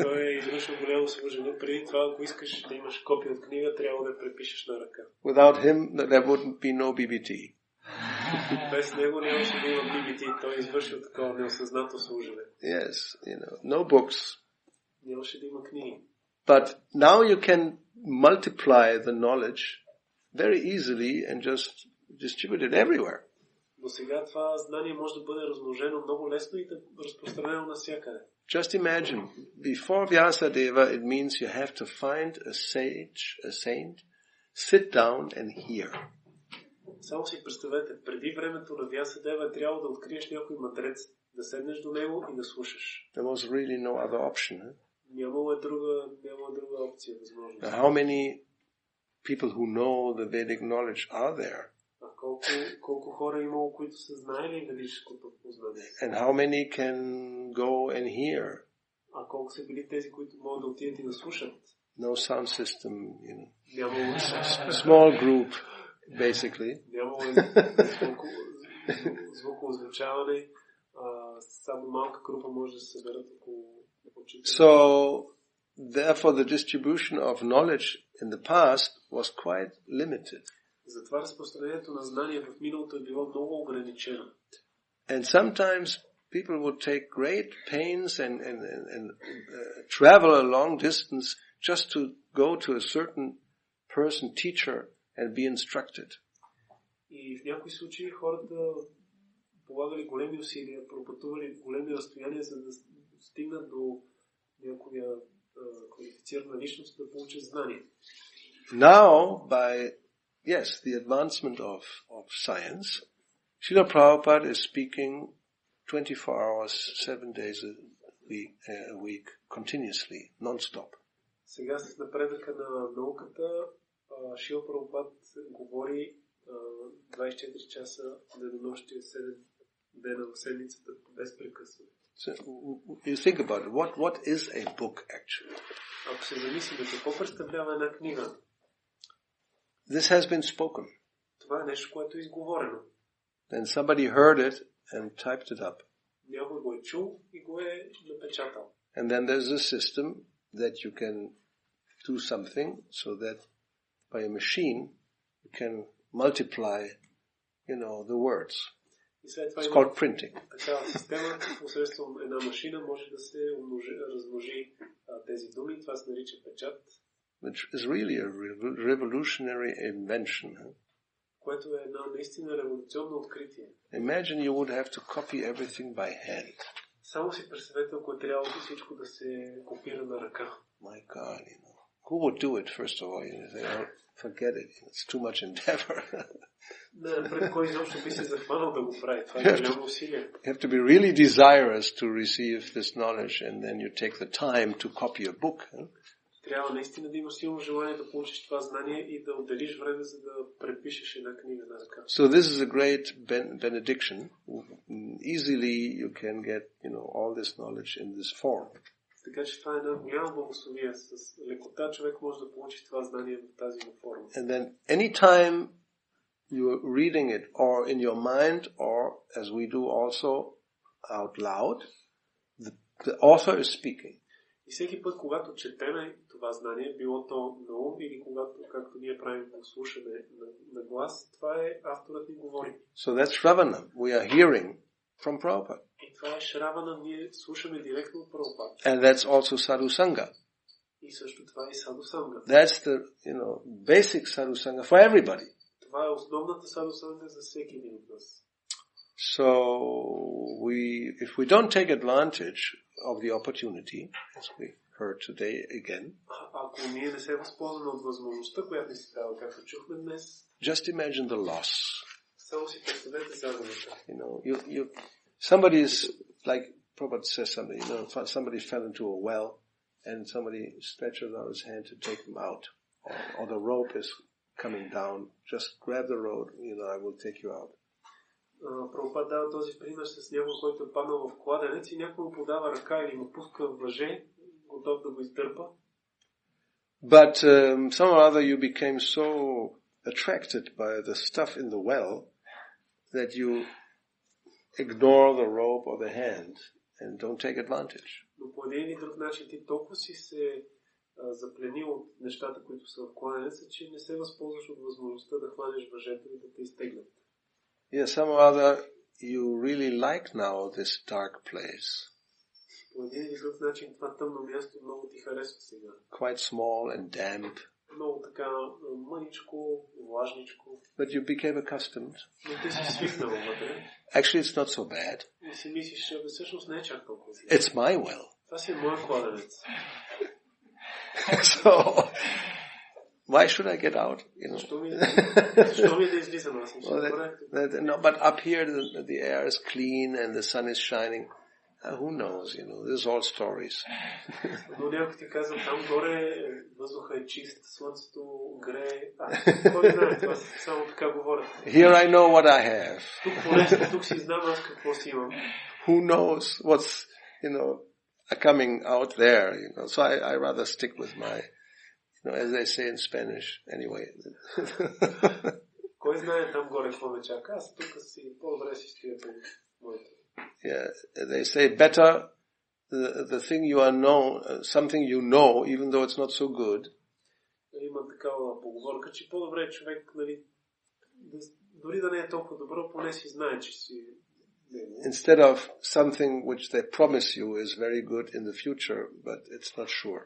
Той е извършил голямо служение. Преди това, ако искаш да имаш копия от книга, трябва да препишеш на ръка. Without him, there wouldn't be no BBT. Без него нямаше да има BBT. Той е извършил такова неосъзнато служение. Yes, no books. Нямаше да има книги. But now you can multiply the knowledge very easily and just distribute it everywhere. Но сега това знание може да бъде размножено много лесно и да разпространено навсякъде. Just imagine, before Vyasadeva, it means you have to find a sage, a saint, sit down and hear. Само си представете, преди времето на Вясадева трябва да откриеш някой мъдрец, да седнеш до него и да слушаш. There was really no other option. Нямало друга опция възможно. How many people who know the Vedic knowledge are there? Колко хора имало, които са знаели ведическото познание? And how many can go and hear? А колко са били тези, които могат да отидат и да слушат? No sound system, Нямало small group, basically. Нямало звукозвучаване, само малка група може да се съберат около учителя. So, therefore, the distribution of knowledge in the past was quite limited. Затова разпространението на знания в миналото е било много ограничено. And sometimes people would take great pains and travel a long distance just to go to a certain person, teacher, and be instructed. И в някои случаи хората полагали големи усилия, пропътували големи разстояния, за да стигнат до някоя квалифицирана личност да получат знания. Now, by the advancement of science, Srila Prabhupada is speaking 24 hours, 7 days a week, continuously, non-stop. Сега с напредъка на науката, Шрила Прабхупад говори 24 часа денонощие, 7 дена в седмицата, без прекъсване. So, you think about it. What is a book actually? Ако се замислим, какво представлява една книга? This has been spoken. Това е нещо, което е изговорено. Then somebody heard it and typed it up. Някой го е чул и го е напечатал. And then there's a system that you can do something so that by a machine you can multiply, the words. It's called printing. Такава система посредством една машина може да се размножи тези думи. Това се нарича печат. which is really a revolutionary invention. Което е една наистина революционно откритие. Imagine you would have to copy everything by hand. Само си представете, ако е трябвало всичко да се копира на ръка. My God, who would do it, first of all? You say, oh, forget it, it's too much endeavor. Пред кой изобщо би се захванал да го прави? Това е голямо усилие. You have to be really desirous to receive this knowledge, and then you take the time to copy a book. Трябва наистина да имаш силно желание да получиш това знание и да отделиш време, за да препишеш една книга на ръка. So this is a great benediction. Easily you can get, all this knowledge in this form. Така че това е една голяма благословие. С лекота човек може да получи това знание в тази форма. And then anytime you're reading it, or in your mind, or as we do also out loud, the author is speaking. И всеки път, когато четеме това знание, било то на ум или когато, както ние правим слушане на глас, това е авторът ни говори. So that's Shravana. We are hearing from Prabhupada. И това е Шравана, ние слушаме директно от Прабхупада. And that's also Sadhu Sangha. И също това е Саду Санга. That's the, basic Sadhu Sangha for everybody. Това е основната Саду Санга за всеки един от нас. So if we don't take advantage of the opportunity, as we heard today again, ако ние не се възползваме от възможността, която ни се дава, както чухме днес, just imagine the loss. Само си представете загубата. Somebody is, like Prabhupada says something, somebody fell into a well and somebody stretches out his hand to take him out. Or the rope is coming down, just grab the rope, I will take you out. Прабхупада дава този пример с някой, който е паднал в кладенец и някой му подава ръка или му пуска въже, готов да го издърпа. But somehow or other you became so attracted by the stuff in the well that you ignore the rope or the hand and don't take advantage. Но по един или друг начин ти толкова си се запленил от нещата, които са в кладенеца, че не се възползваш от възможността да хванеш въжето и да те изтеглят. Yeah, somehow or other you really like now this dark place. По един или друг начин това тъмно място много ти харесва сега. Quite small and damp. Много така мъничко, влажничко. But you became accustomed. Но ти си свикнал вътре. Actually, it's not so bad. И си мислиш, че всъщност не е чак толкова. It's my well. Това си е моя кладенец. So, why should I get out? Защо ми да излизам? Аз No, but up here the air is clean and the sun is shining. Who knows, this is all stories. Но някой ти казва, там горе въздуха е чист, слънцето грее. Кой знае, това само така говорят. Here I know what I have. Тук си знам аз какво си имам. Who knows what's, coming out there, So I rather stick with my, as they say in Spanish, anyway. Кой знае там горе какво ме чака? Аз тук си по-добре си стоя при моето. Yeah, they say better the thing you know, something you know, even though it's not so good. Има такава поговорка, че по-добре човек, дори да не е толкова добро, поне си знае, че си. Instead of something which they promise you is very good in the future, but it's not sure.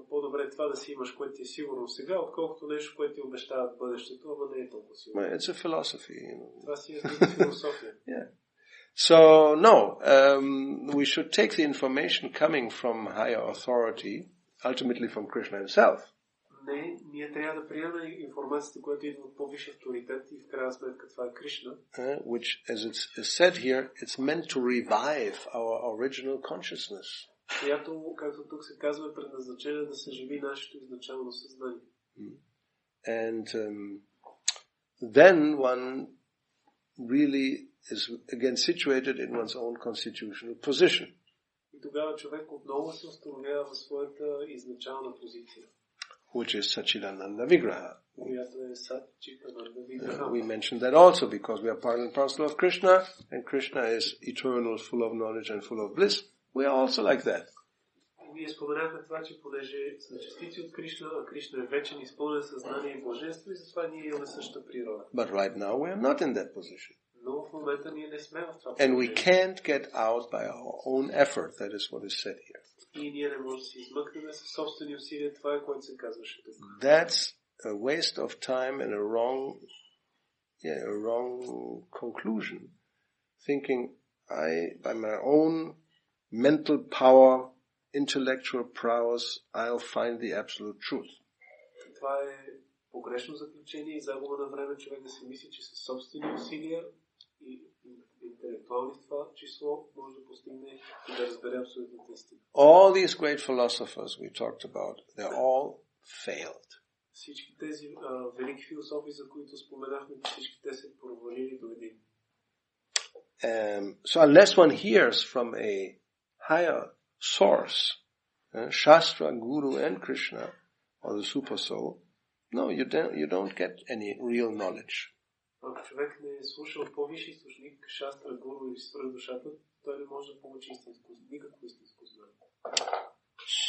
По-добре това да си имаш, което ти е сигурно сега, отколкото нещо, което ти обещават в бъдещето, ама не е толкова сигурно. It's a philosophy. Това си е философия. Yeah. So, no, we should take the information coming from higher authority, ultimately from Krishna himself. Не, ние трябва да приемем информацията, която идва от по-висш авторитет и в крайна сметка това е Кришна. Which, as it's said here, it's meant to revive our original consciousness. Която, както тук се казва, е предназначена да съживи нашето изначално съзнание. And then one really is again situated in one's own constitutional position. И тогава човек отново се установява в своята изначална позиция. Which is Satchidananda Vigraha. Която е Satchidananda Vigraha. We mentioned that also because we are part and parcel of Krishna, and Krishna is eternal, full of knowledge and full of bliss. We are also like that. Ние споменахме това, че понеже сме частици от Кришна, а Кришна е вечен, изпълнен съзнание и блаженство и затова ние имаме същата природа. But right now we are not in that position. Но в момента ние не сме в това положение. And we can't get out by our own effort. That is what is said here. И ние не можем да се измъкнем със собствени усилия. Това е, което се казваше тук. That's a waste of time and a wrong conclusion. Thinking by my own mental power, intellectual prowess, I'll find the absolute truth. Това е погрешно заключение и загуба на време човек да си мисли, че със собствени усилия и интелектуални в това число може да постигне и да разбере абсолютната истина. All these great philosophers we talked about, they're all failed. Всички тези велики философи, за които споменахме, всички те се провалили до един. So unless one hears from a higher source, Shastra, Guru and Krishna, or the Super Soul, no, you don't get any real knowledge. Ако човек не е слушал по-висши източник, Шастра, Гуру или свръхдушата, той не може да получи никакво истинско знание.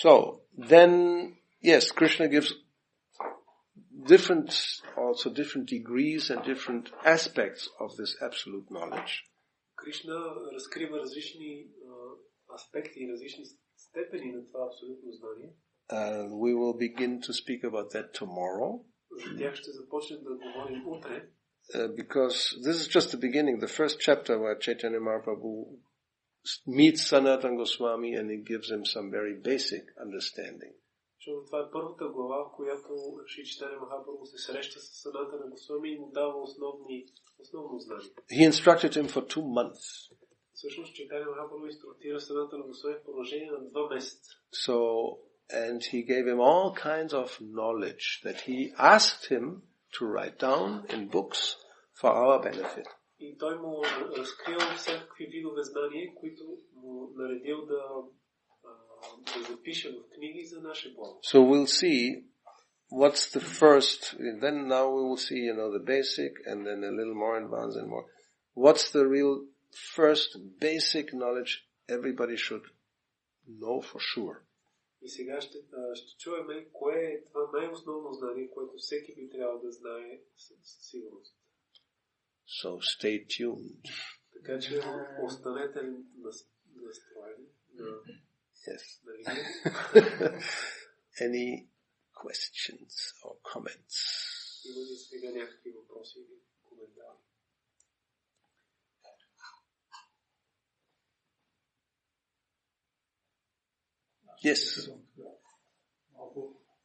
So, then, yes, Krishna gives different degrees and different aspects of this absolute knowledge. Кришна разкрива различни аспекти и различни степени на това абсолютно знание. We will begin to speak about that tomorrow. За тях ще започнем да говорим утре. Because this is just the beginning, the first chapter where Chaitanya Mahaprabhu meets Sanatana Goswami and he gives him some very basic understanding. Защото това е първата глава, в която Шри Чайтаня Махапрабху се среща с Санатана Госвами и му дава основно знание. He instructed him for 2 months. Всъщност Чайтаня Махапрабху инструктира Санатана Госвами в продължение на 2 месеца. And he gave him all kinds of knowledge that he asked him to write down in books for our benefit. И той му разкрил всякакви видове знания, които му наредил да запише в книги за наше благо. So we'll see what's the first, then now we will see, the basic and then a little more advanced and more. What's the real first basic knowledge everybody should know for sure? И сега ще чуем кое е това най-основно знание, което всеки би трябвало да знае със сигурност. So stay tuned. Така че останете настроени. Yes. Any questions or comments? Има ли сега някакви въпроси или коментари? Yes.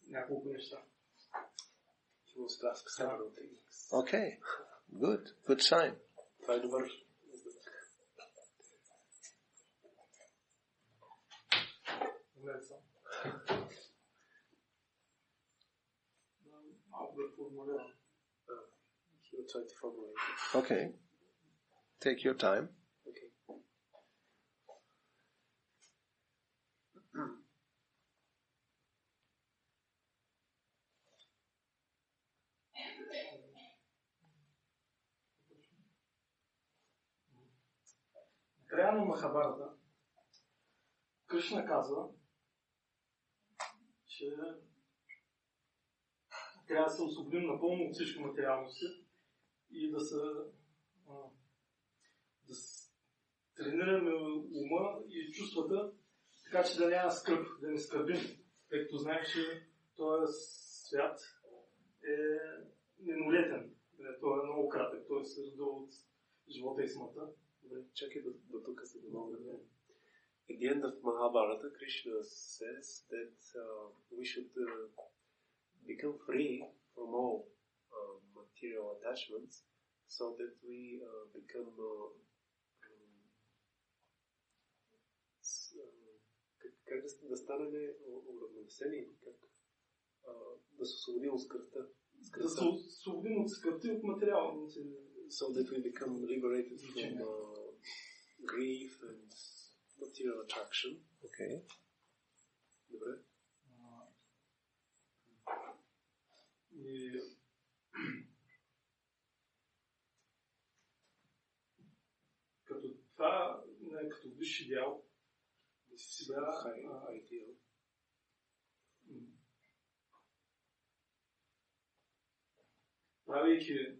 Няколко неща. Okay. Good sign. Това е добър. Okay. Take your time. Okay. Края на Махабарата Кришна казва, че трябва да се освободим напълно от всички материалности и да тренираме ума и чувствата, така че да няма скръб, да не скърбим, тъй като знаем, че този свят е минолетен, той е много кратък, той се раздава от живота и смъртта. Чакай до тук се да мога да. At the end of Mahabharata, Krishna says that we should become free from all material attachments, so that we become как да станем уравновесени, как да се освободим от скръвта. Да се освободим от скръвта и от материалните. So that we become liberated from grief and material attraction. Okay. Добре. И като това, като висши идеал, да си себя идеал. Правейки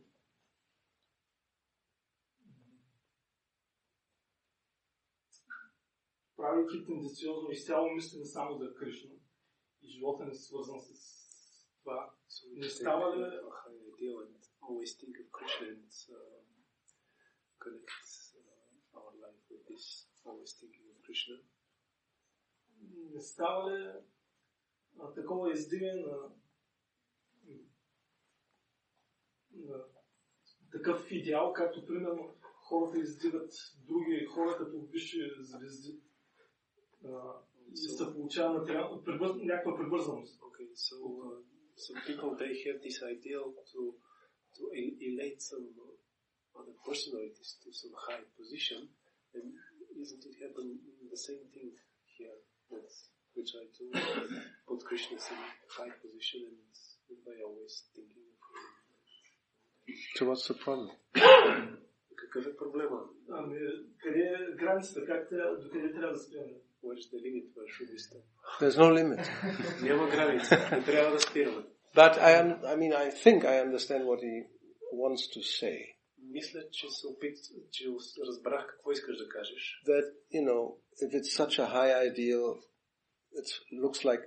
правейки тенденциозно изцяло мислим само за Кришна и живота не свързан с това, не става ли... Always think of Krishna and connect our life with this. Always thinking of Krishna. Не става ли такова издигане на такъв идеал, както примерно хората издигат други хора като висши звезди и се получава някаква прибързаност. Okay, so some people they have this ideal to elate some other personalities to some high position, and isn't it happen the same thing here? That we try to put Krishna in high position, and by always thinking of him. So what's the problem? Какъв е проблема? Къде е границата? Докъде трябва да спираме? Where is the limit? Where should we stop? There's no limit. Няма граница. Не трябва да спираме. But I think I understand what he wants to say. Мисля, че разбрах какво искаш да кажеш. That, if it's such a high ideal, it looks like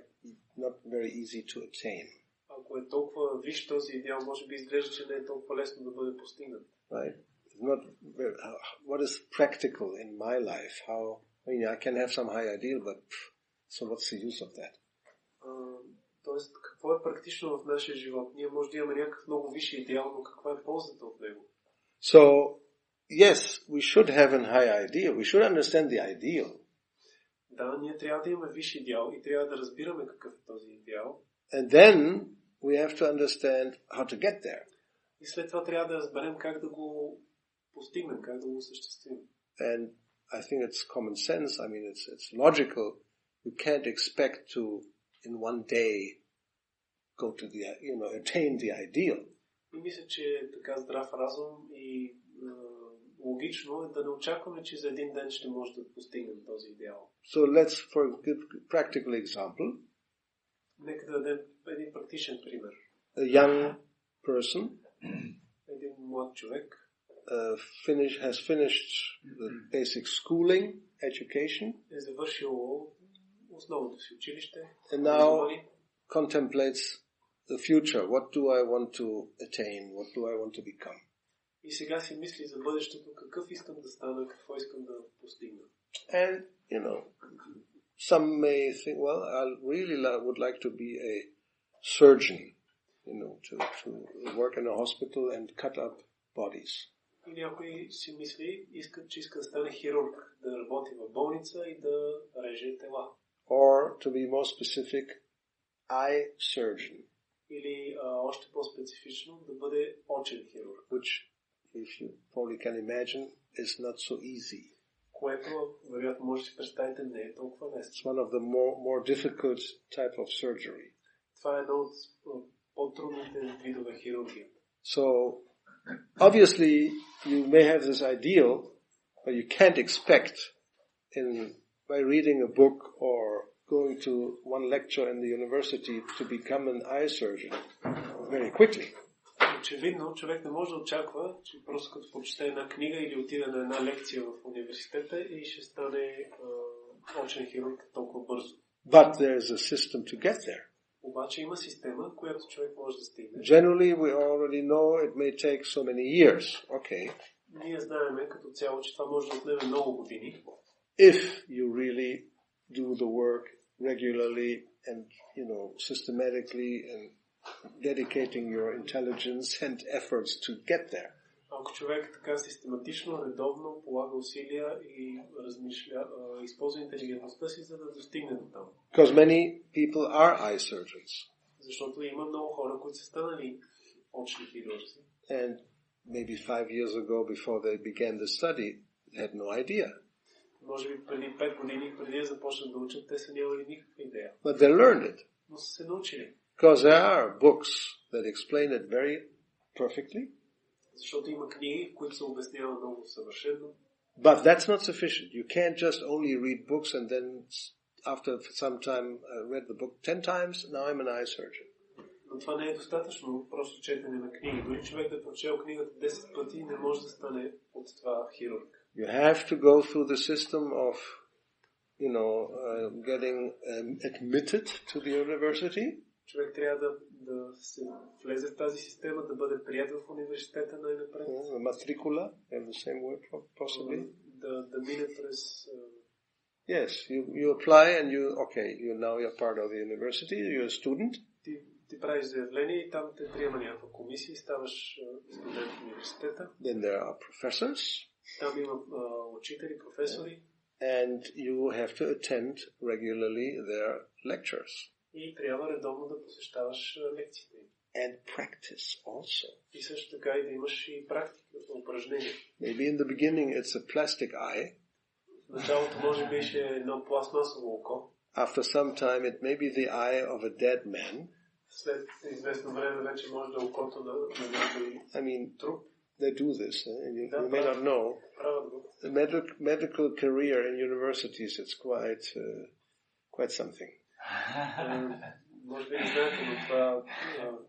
not very easy to attain. Ако е толкова висш този идеал, може би изглежда, че не е толкова лесно да бъде постигнат. Right? It's not very, what is practical in my life? I can have some high ideal, but so what's the use of that? Тоест, какво е практично в нашия живот? Ние може да имаме някакъв много висши идеал, но каква е ползата от него? So, yes, we should have a high ideal. We should understand the ideal. Да, ние трябва да имаме висш идеал и трябва да разбираме какъв е този идеал. And then we have to understand how to get there. И след това трябва да разберем как да го постигнем, как да го осъществим. And I think it's common sense. It's logical. You can't expect to, in one day, go to attain the ideal. И мисля, че е така здрав разум и логично е да не очакваме, че за един ден ще може да постигнем този идеал. So let's, for a practical example, нека да дадем един практичен пример. A young person един млад човек has finished the basic schooling, education, е завършил основното си училище and now contemplates the future. What do I want to attain? What do I want to become? И сега си мисли за бъдещето, какъв искам да стана, какво искам да постигна. And, some may think, well, I really would like to be a surgeon, to work in a hospital and cut up bodies. И някой си мисли, че иска да стане хирург, да работи в болница и да реже тела. Or, to be more specific, eye surgeon. Или още по-специфично да бъде очен хирург. Which, if you probably can imagine, is not so easy. Което, вероятно, може да си представите, не е толкова лесно. It's one of the more difficult type of surgery. Това е едно от по-трудните видове хирургия. So, obviously, you may have this ideal, but you can't expect by reading a book or going to one lecture in the university to become an eye surgeon very quickly. Очевидно, човек не може да очаква, че просто като прочете една книга или отиде на една лекция в университета и ще стане очен хирург толкова бързо. But there is a system to get there. Обаче има система, която човек може да стигне. Generally, we already know it may take so many years. Okay. Ние знаем като цяло, че това може да отнеме много години. If you really do the work regularly and, systematically and dedicating your intelligence and efforts to get there. Ако човек така систематично, редовно полага усилия и размишля, използва интелигентността си, за да достигне до там. Because many people are eye surgeons. Защото има много хора, които са станали очни хирурзи. And maybe 5 years ago, before they began the study, they had no idea. Може би преди 5 години, преди да започнат да учат, те са нямали никаква идея. But they learned it. Но са се научили. Because there are books that explain it very perfectly. Защото има книги, които се обясняват много съвършено. But that's not sufficient. You can't just only read books and then after some time I read the book 10 times, now I'm an eye surgeon. Но това не е достатъчно, просто четене на книги. Дори човек да прочел книгата 10 пъти не може да стане от това хирург. You have to go through the system of getting admitted to the university. Човек трябва да се влезе в тази система, да бъде прият в университета най-напред. Matricula, have the same word possibly. Да мине през... Yes, you apply and you're part of the university, you're a student. Ти правиш заявление и там те приема някаква комисия и ставаш студент в университета. Then there are professors. Там има учители, професори. And you have to attend regularly their lectures. И трябва редовно да посещаваш лекциите. And practice also. И също така и да имаш и практика, упражнения. Maybe in the beginning it's a plastic eye. В началото може би ще едно пластмасово око. After some time it may be the eye of a dead man. След известно време вече може да окото на някой труп. They do this, and you may not know. The medical career in universities, it's quite something. Може би не знаете, но това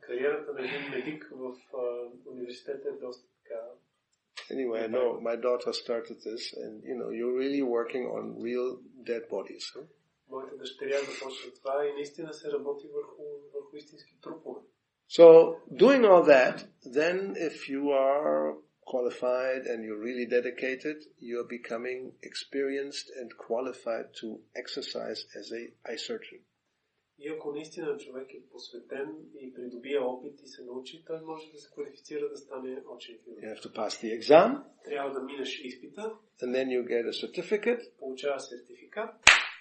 кариерата на един медик в университета е доста така. Anyway, I know my daughter started this, and you're really working on real dead bodies. Моята дъщеря започна това и наистина се работи върху истински трупове. So, doing all that, then if you are qualified and you're really dedicated, you're becoming experienced and qualified to exercise as a eye surgeon. И ако наистина човек е посветен и придобие опит и се научи, той може да се квалифицира да стане учен хирург. You have to pass the exam. Трябва да минеш изпита. And then you get a certificate. Получаваш сертификат.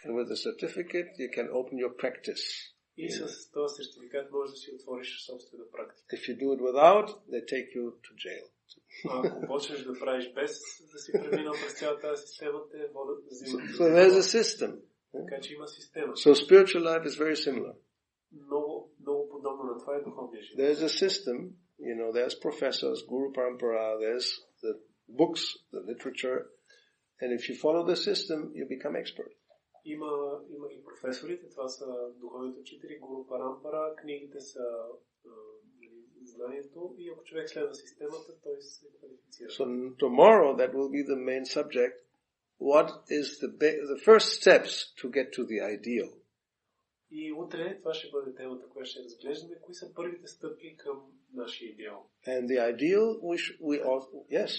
And with the certificate, you can open your practice. И с този сертификат можеш да си отвориш собствена практика. If you do it without, they take you to jail. Ако почнеш да правиш без да си преминал през цялата тази система, те водят да взимат. So there's a system. Така че има система. So spiritual life is very similar. Много подобно на това е духовния живот. There's a system, there's professors, Guru Parampara, there's the books, the literature, and if you follow the system, you become expert. Има и професорите, това са духовните учители, Гуру Парампара, книгите са знанието и ако човек следва системата, той се квалифицира. So tomorrow that will be the main subject. What is the first steps to get to the ideal? И утре това ще бъде темата, която ще разглеждаме. Кои са първите стъпки към нашия идеал? And the ideal,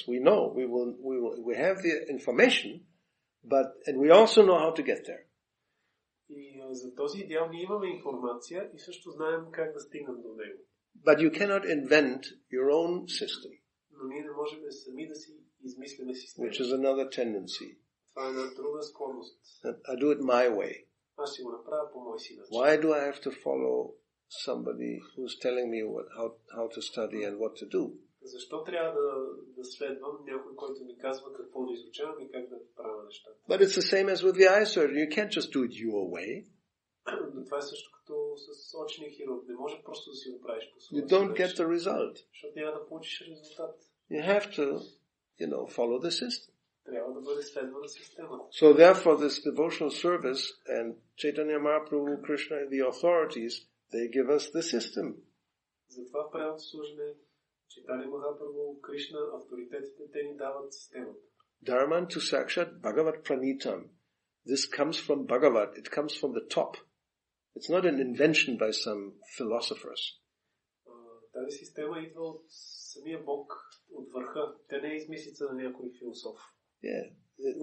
we know, we have the information, and we also know how to get there. И за този идеал ние имаме информация и също знаем как да стигнем до него. But you cannot invent your own system. Но ние не можем сами да си измислиме система. Which is another tendency. Това е една друга склонност. I do it my way. Аз ще го направя по мой си начин. Why do I have to follow somebody who's telling me how to study and what to do? Защо трябва да следвам някой, който ми казва какво да изучавам и как да правя нещата? But it's the same as with the eye surgery. You can't just do it your way. Но това е също като с очния хирург. Не може просто да си го правиш по своя. You don't get the result. Защото няма да получиш резултат. You have to, follow the system. Трябва да бъде следвана системата. So therefore this devotional service and Chaitanya Mahaprabhu, Krishna and the authorities, they give us the system. Затова в правилното служене Чайтания Махапрабху, Кришна, авторитетите, те ни дават системата. Dharman to Sakshat Bhagavat Pranitam. This comes from Bhagavat. It comes from the top. It's not an invention by some philosophers. Тази система идва от самия Бог, от върха. Тя не е измислица на някой философ. Yeah.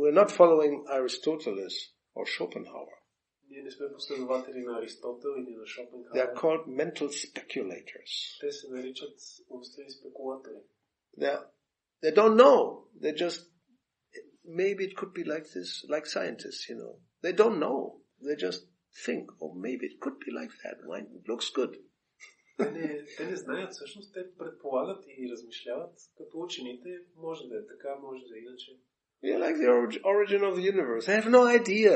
We're not following Aristotle or Schopenhauer. Ние не сме последователи на Аристотел или на Шопенхауер. They are called mental speculators. Те се наричат умствени спекулатори. They don't know. They just, maybe it could be like this, like scientists, They don't know. They just think, maybe it could be like that. Why? It looks good. Те не знаят, всъщност те предполагат и размишляват, като учените, може да е така, може да е иначе. Yeah, like the origin of the universe. They have no idea.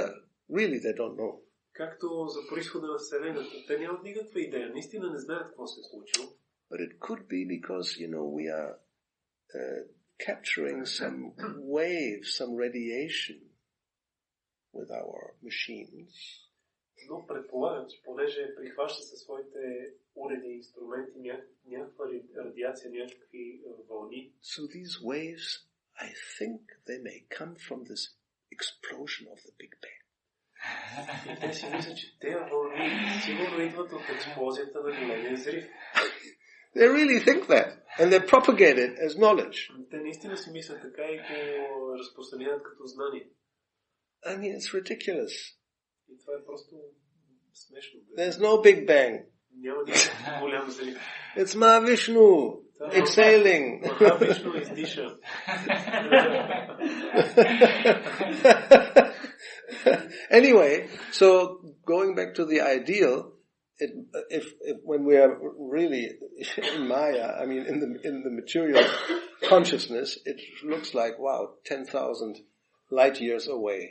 Really, they don't know. Както за произхода на Вселената, те нямат никаква идея. Наистина не знаят какво се е случило. But it could be because, we are capturing some wave, some radiation with our machines. Но предполагам, че понеже прихваща със своите уреди и инструменти някаква радиация, някакви вълни. So these waves, I think they may come from this explosion of the Big Bang. И те си мислят, че тези вълни сигурно идват от експлозията на големия взрив. They really think that. And they propagate it as knowledge. Те наистина си мислят така и го разпространяват като знание. I mean, it's ridiculous. И това е просто смешно. There's no Big Bang. Няма никакъв голям взрив. It's Mahavishnu exhaling. Махавишну издиша. Anyway, so going back to the ideal, if when we are really in Maya, I mean in the material consciousness, it looks like, wow, 10,000 light years away.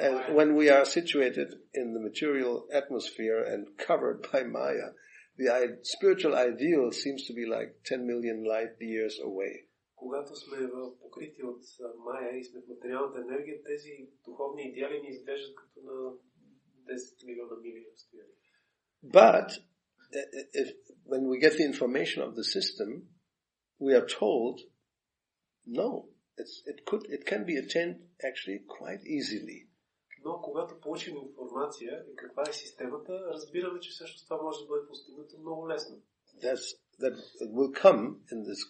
And when we are situated in the material atmosphere and covered by Maya, the spiritual ideal seems to be like 10 million light years away. Когато сме покрити от Майя и сме в материалната енергия, тези духовни идеали ни изглеждат като на 10 милиона мили разстояние. But when we get the information of the system, we are told, no, it can be attained actually quite easily. Но когато получим информация и каква е системата, разбираме, че всъщност това може да бъде постигнато много лесно. That will come in this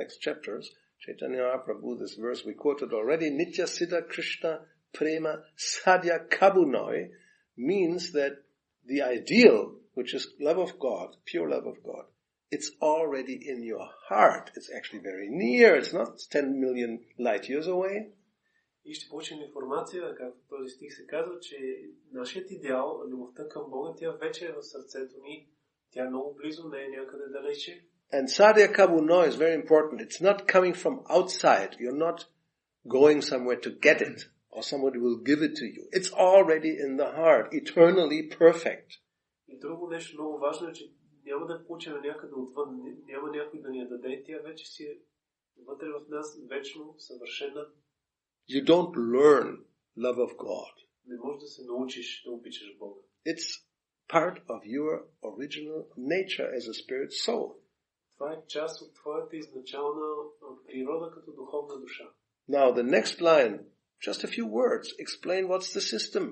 next chapters. Chaitanya Mahaprabhu, this verse we quoted already, Nitya Siddha Krishna Prema Sadhya Kabunoi, means that the ideal, which is love of God, pure love of God, it's already in your heart. It's actually very near. It's not 10 million light years away. И ще получим информация, както този стих се казва, че нашият идеал, любовта към Бога, тя вече е в сърцето ни. Тя е много близо, не е някъде далече. And Sadhya Kabuno is very important. It's not coming from outside. You're not going somewhere to get it, or somebody will give it to you. It's already in the heart, eternally perfect. И друго нещо много важно е, че няма да получим някъде отвън, няма някой да ни я даде, тя вече си е вътре в нас, вечно, съвършена. You don't learn love of God. Не можеш да се научиш да обичаш Бога. It's part of your original nature as a spirit soul. Това е част от твоята изначална природа като духовна душа. Now the next line, just a few words, explain what's the system,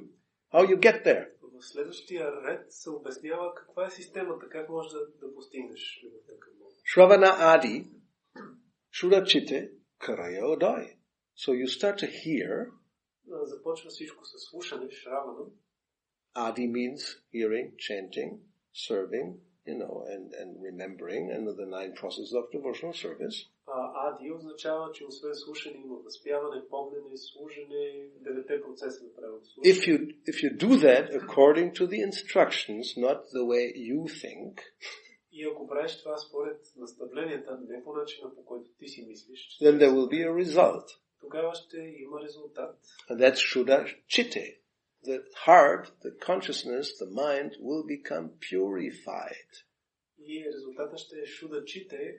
how you get there. В следващия ред се обяснява каква е системата, как можеш да постигнеш любовта към Бога. Shravana Adi, Shurachite, Karayodai. So you start to hear. Започва всичко със слушане, шравана. Adi means hearing, chanting, serving, and remembering, and the 9 processes of devotional service. Ади означава, че освен слушане има възпяване, помнене, служене, 9 процеса на правилното слушане. If you do that according to the instructions, not the way you think, и ако правиш това според наставленията, не по начина, по който ти си мислиш, then there will be a result. Тогава ще има резултат. And that's Shuddha Chitte. The heart, the consciousness, the mind will become purified. И резултата ще е Шуда Чите,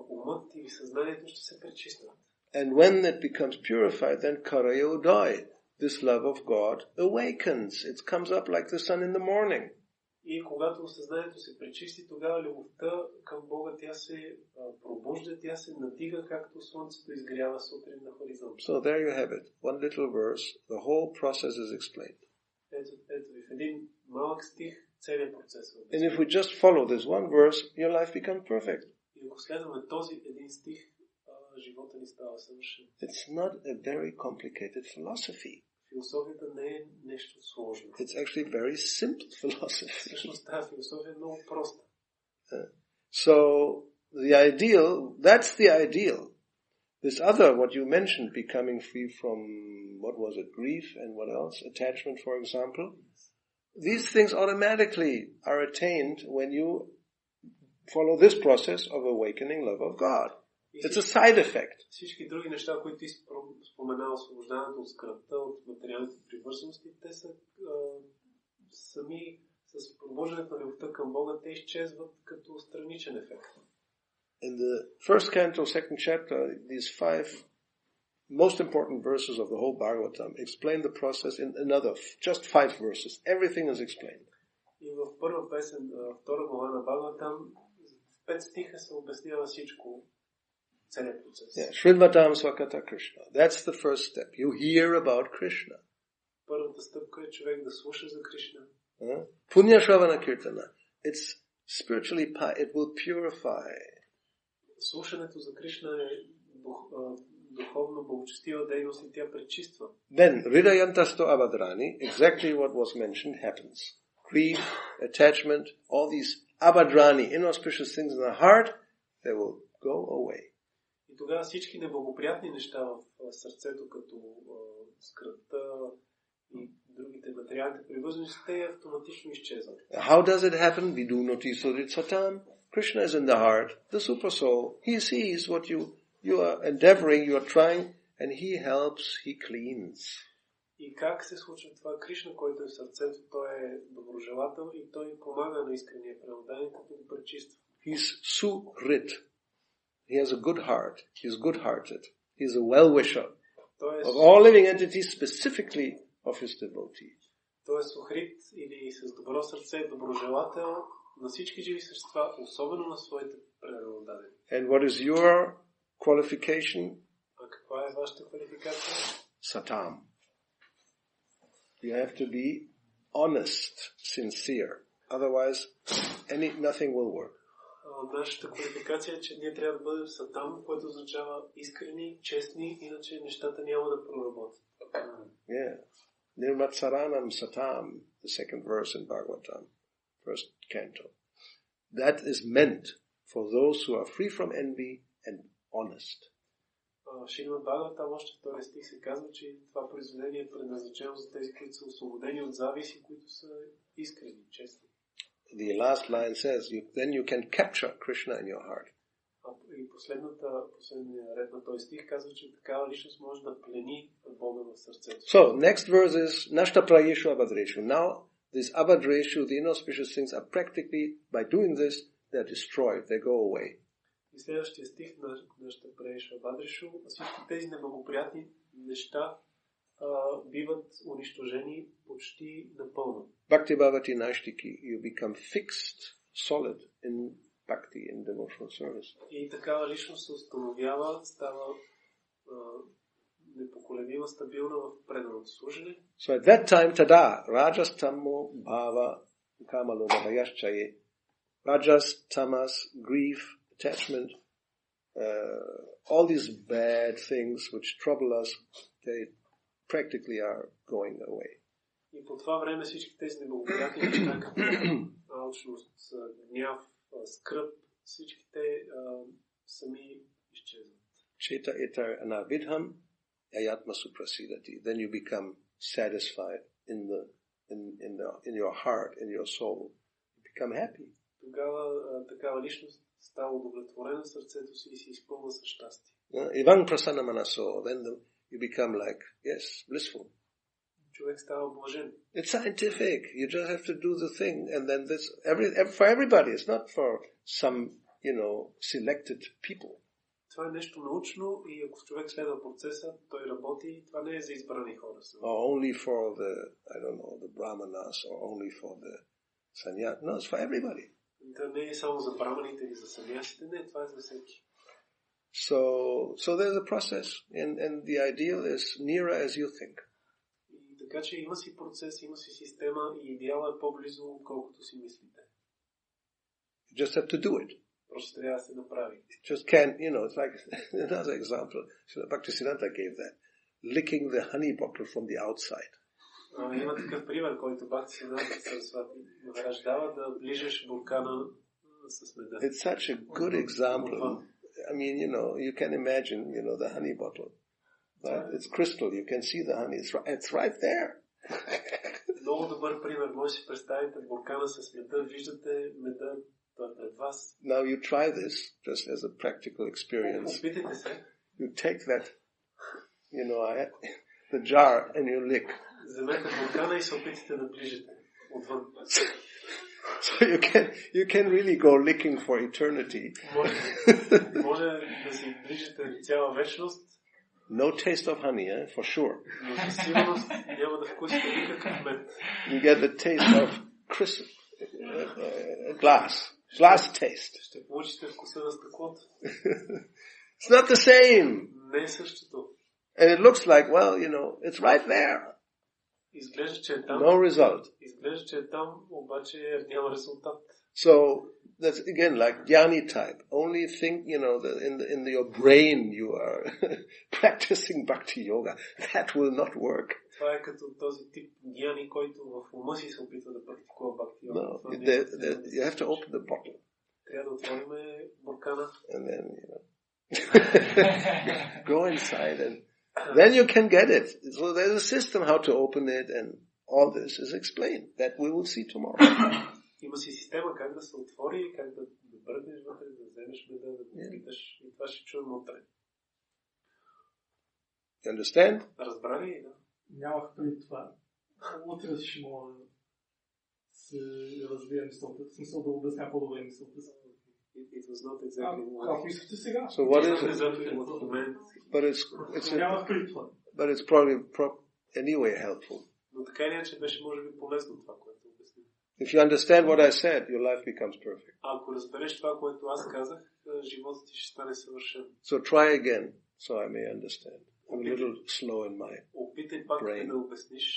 умът и съзнанието ще се пречистват. And when it becomes purified, then Karayodai, this love of God, awakens. It comes up like the sun in the morning. И когато съзнанието се пречисти, тогава любовта към Бога, тя се пробужда, тя се надига, както слънцето изгрява сутрин на хоризонта. So there you have it. One little verse. The whole process is explained. Ето ви в един малък стих целият процес. And if we just follow this one verse, your life becomes perfect. И ако следваме този един стих, живота ни става съвършен. It's not a very complicated philosophy. Философията не е нещо сложно. It's actually very simple philosophy. Всъщност тази философия е много проста. So the ideal, that's the ideal. This other, what you mentioned, becoming free from, what was it, grief and what else? Attachment, for example. These things automatically are attained when you follow this process of awakening love of God. It's a side effect. Всички други неща, които ти спомена, освобождането от скръпта, от материалните привързаности, те са сами с пробуждането на любовта към Бога, те изчезват като страничен ефект. In the first canto, second chapter, these 5 most important verses of the whole Bhagavatam explain the process in another, just 5 verses. Everything is explained. И в първа песен, втора глава на Бхагаватам, в 5 стиха се обяснява всичко. целият процес. Yeah, Srimvatam Swakata Krishna. That's the first step. You hear about Krishna. Първата стъпка е човек да слуша за Кришна. Punya Shravana Kirtana. It's spiritually, it will purify. Слушането за Кришна е духовно благочестива дейност и тя пречиства. Then, Hridayantasto Abhadrani, exactly what was mentioned happens. Greed, attachment, all these Abhadrani, inauspicious things in the heart, they will go away. И тогава всички неблагоприятни неща в сърцето, като скръвта и другите материалните привързаности, те автоматично изчезват. How does it happen? Vidunoti Surit Satam. Krishna is in the heart, the super soul. He sees what you are endeavoring, you are trying, and he helps, he cleans. И как се случва това? Кришна, който е в сърцето, той е доброжелател и той помага на искрения преоданен, като го пречиства. He's Surit. He has a good heart. He's good-hearted. He's a well-wisher of all living entities, specifically of his devotees. Той е сухрит или с добро сърце, доброжелател на всички живи същества, особено на своите преданодадени. And what is your qualification? А каква е вашата квалификация? Satam. You have to be honest, sincere. Otherwise, nothing will work. Нашата квалификация е, че ние трябва да бъдем сатам, което означава искрени, честни, иначе нещата няма да проработят. Yeah. Nirmatsaranam satam, the second verse in Bhagavatam, first canto. That is meant for those who are free from envy and honest. Шримад Бхагаватам, още втори стих се казва, че това произведение е предназначено за тези, които са освободени от зависи, които са искрени, честни. The last line says, then you can capture Krishna in your heart. И последния ред на този стих казва, че такава личност може да плени Бога в сърцето. So, next verse is, Nashta Prayeshu Abhadreshu. Now, this Abhadreshu, the inauspicious things are practically, by doing this, they're destroyed, they go away. И следващия стих на Nashta Prayeshu Abhadreshu, всички тези неблагоприятни неща биват унищожени почти напълно. Bhakti Bhavati Nashtiki, you become fixed, solid in bhakti, in devotional service. И такава личност се установява, става непоколебима, стабилна в преданото служене. So at that time, tada, rajas tammo bhava kamaloba vayaschaye. Rajas, tamas, grief, attachment, all these bad things which trouble us, they practically are going away. И по това време всички тези неблагоприятни неща, като алчност, гняв, скръб, всички те сами изчезват. Cheta etar anavidham ayatma suprasidati. Then you become satisfied in your heart, in your soul. You become happy. Тогава такава личност става удовлетворена в сърцето си и се изпълва със щастие. Evang prasana manaso. Then you become like, yes, blissful. Човек става блажен. It's scientific. You just have to do the thing, and then this for everybody. It's not for some, selected people. Това е нещо научно и ако човек следва процеса, той работи. Това не е за избрани хора. Or only for the brahmanas, or only for the sannyas. No, it's for everybody. Това не е само за браманите или за санясите. Не, това е за всеки. So there's a process, and the ideal is nearer as you think. Така че има си процес, има си система и идеалът е по-близо, отколкото си мислите. You just have to do it. Просто трябва да се направи. It just can't, it's like another example. Bhaktisiddhanta gave that. Licking the honey bottle from the outside. Има такъв пример, който Бхактисиддханта Сарасвати Махарадж дава, да ближеш буркана с меда. It's such a good example. I mean, you can imagine, the honey bottle. Right? It's crystal. You can see the honey. It's right there. Много добър пример. Може да си представите буркана с меда. Виждате меда пред вас. Now you try this just as a practical experience. Опитайте се. You take that, the jar and you lick. Вземете буркана и се опитайте да ближите отвън. So you can really go licking for eternity. Може да си ближите цяла вечност. No taste of honey, for sure. You get the taste of crystal, glass taste. It's not the same. Не е същото. And it looks like, well, it's right there. Изглежда, че е там. No result. Изглежда, че е там, обаче няма резултат. So that's again like Dhyani type. Only think, in your brain you are practicing Bhakti yoga. That will not work. Това е като този тип дhyani, който в ума си се опитва да практикува Бхакти йога. No, you have to open the bottle. Трябва да отворим буркана. And then, go inside and then you can get it. So there's a system how to open it, and all this is explained. That we will see tomorrow. Има си система как да се отвори, как да бръднеш вътре, да вземеш меда, да го питаш. И това ще чуем утре. You understand? Разбра ли? Да. Нямах преди това. Утре ще мога да се развия мисълта. В смисъл да обясня по-добре мисълта си. It was not exactly Как мислите сега? So what is it? But it's probably anyway helpful. Но така или иначе беше може би полезно това, което обясних. If you understand what I said, your life becomes perfect. Ако разбереш това, което аз казах, животът ти ще стане съвършен. So try again, so I may understand. I'm a little slow in my Опитай пак brain. да обясниш,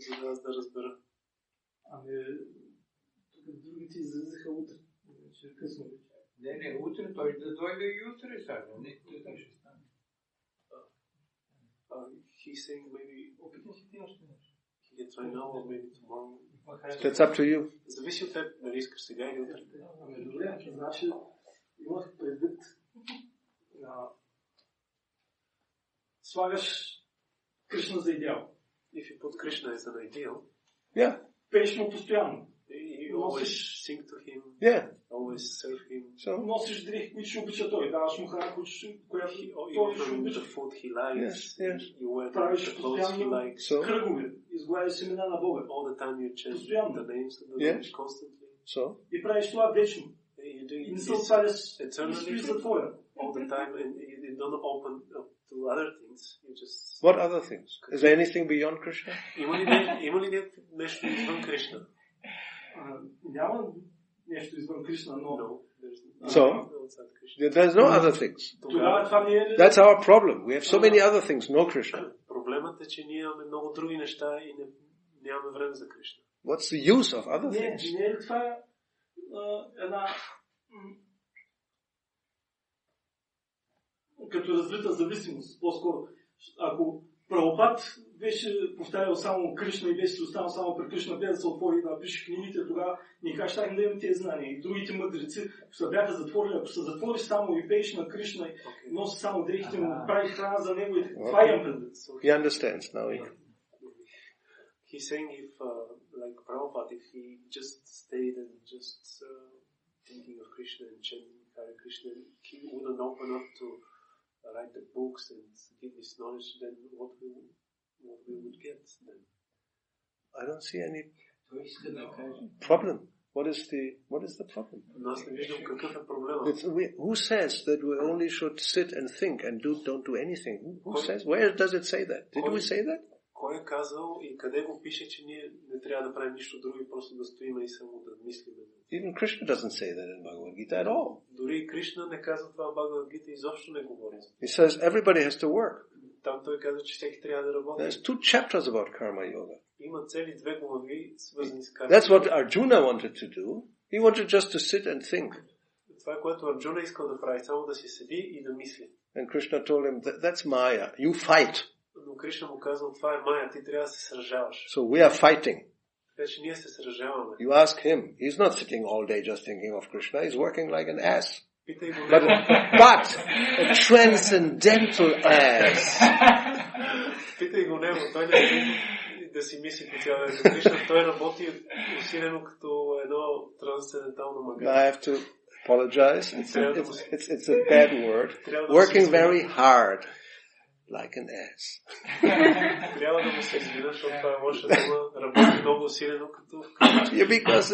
за да аз да разбера. Ами, тук другите излизаха утре. Ще е късно. Не, утре той да дойде и утре сега. Не, той ще стане. He's saying maybe he gets right now or maybe tomorrow. That's up to you. Зависи от теб, дали искаш сега или утре. Ами добре, значи имах предвид слагаш Кришна за идеал. If you put Krishna as an ideal, Yeah. Пееш му постоянно. you always sing to him, Yeah. always serve him. So, Носиш дрехи, които ще обича той. Даваш му храна, която You той ще offer him the обича. food he likes, Yes. you wear Правиш the clothes he постоянно likes. So? кръгове. Изговаряш семена на Бога. All the time you chant Постоянно. the names of the Yes. Lord constantly. so, И правиш това вечно. You do И не it се отваряш и стоиш eternally затворя. all the time, and you don't open up to other things. You just. what other things? Is there anything beyond Krishna? Има ли нещо извън Кришна? Няма нещо извън Кришна, но... No, there's So? nothing outside Krishna. There's no other things. Тогава това не е ли... That's our problem. We have so many other things, no Krishna. Проблемът е, че ние имаме много други неща и нямаме време за Кришна. What's the use of other things? Не е ли това една... като развита зависимост, по-скоро. Ако Прабхупад беше повтарял само Кришна и беше останал само при Кришна, без да се отвори да напише книгите, тогава ние как ще да имаме тези знания. И другите мъдреци, ако се бяха затворили, ако се затвориш само и пееш на Кришна и носи само дрехите му, прави храна за него и това имам предвид. He understands now. He's saying if, like Prabhupada, if he just stayed and just thinking of Krishna and chanting Hare Krishna, he wouldn't open up to write the books and give this knowledge, then what we would get then? I don't see any problem. What is the problem? Но аз не виждам какъв е проблема. Who says that we only should sit and think and don't do anything? Who says? Where does it say that? Did we say that? Кой е казал и къде го пише, че ние не трябва да правим нищо друго и просто да стоим и само да мислим? Even Krishna doesn't say that in Bhagavad Gita at all. Дори и Кришна не казва това в Бхагавад Гита, изобщо не говори. He says everybody has to work. Там той казва, че всеки трябва да работи. There's 2 chapters about karma yoga. Има цели 2 глави, свързани с карма. That's what Arjuna wanted to do. He wanted just to sit and think. Това е което Арджуна искал да прави, само да си седи и да мисли. And Krishna told him, that's Maya. You fight. Но Кришна му казал, това е Майя, ти трябва да се сражаваш. So we are fighting. Така че ние се сражаваме. You ask him. He's not sitting all day just thinking of Krishna. He's working like an ass. Питай го But a transcendental ass. Питай го него, той не е да си мисли по цял ден. Кришна, той работи усилено като едно трансцендентално мага. I have to apologize. It's a bad word. Working very hard. Like an ass. Трябва да му се извина, защото това е лоша дума, работи много усилено като Yeah, because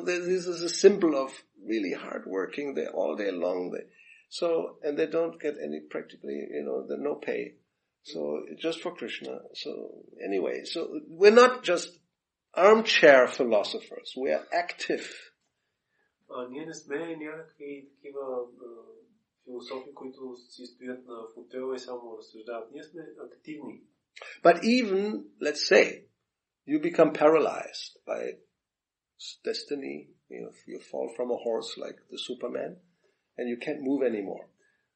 this is a symbol of really hard working. They're all day long. And they don't get any practically, there's no pay. So just for Krishna. So anyway, so we're not just armchair philosophers. We are active. Ние не сме някакви такива философи, които си стоят на футела и само разсъждават. Ние сме активни. But even, let's say, you become paralyzed by destiny, you fall from a horse like the Superman, and you can't move anymore.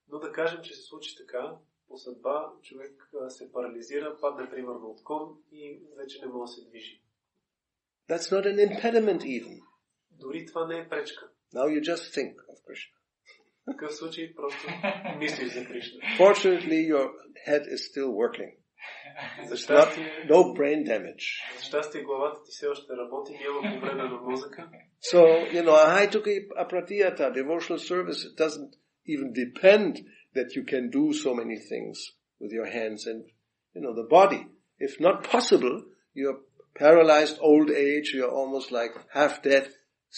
Но да кажем, че се случи така, по съдба човек се парализира, падне примерно от кон и вече не може да се движи. That's not an impediment even. Дори това не е пречка. Now you just think of Krishna. В такъв случай просто мислиш за Кришна. Fortunately, your head is still working. No brain damage. За щастие главата ти все още работи, няма повреда на мозъка. So, Haituki Apratiyata, devotional service, it doesn't even depend that you can do so many things with your hands and, the body. If not possible, you're paralyzed old age, you're almost like half dead.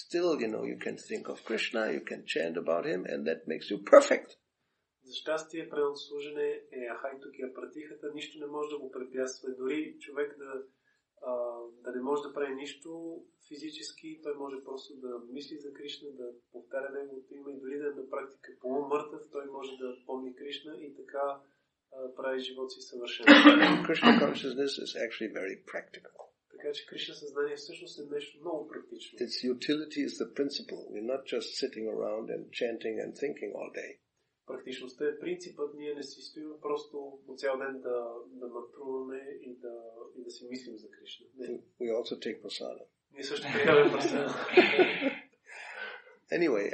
Still, you can think of Krishna, you can chant about him, and that makes you perfect. За щастие, преното служене е Ахайтуки Апратихата, нищо не може да го препятства. Дори човек да не може да прави нищо физически, той може просто да мисли за Кришна, да повтаря неговото име и дори да е на практика полумъртъв, той може да помни Кришна и така прави живот си съвършен. Krishna consciousness is actually very practical. Така че Кришна съзнание всъщност е нещо много практично. Its utility is the principle. We're not just sitting around and chanting and thinking all day. Практичността е принципът, ние не си стоим просто по цял ден да мантруваме и да си мислим за Кришна. We also take prasada. Ние също приемаме прасада. Anyway,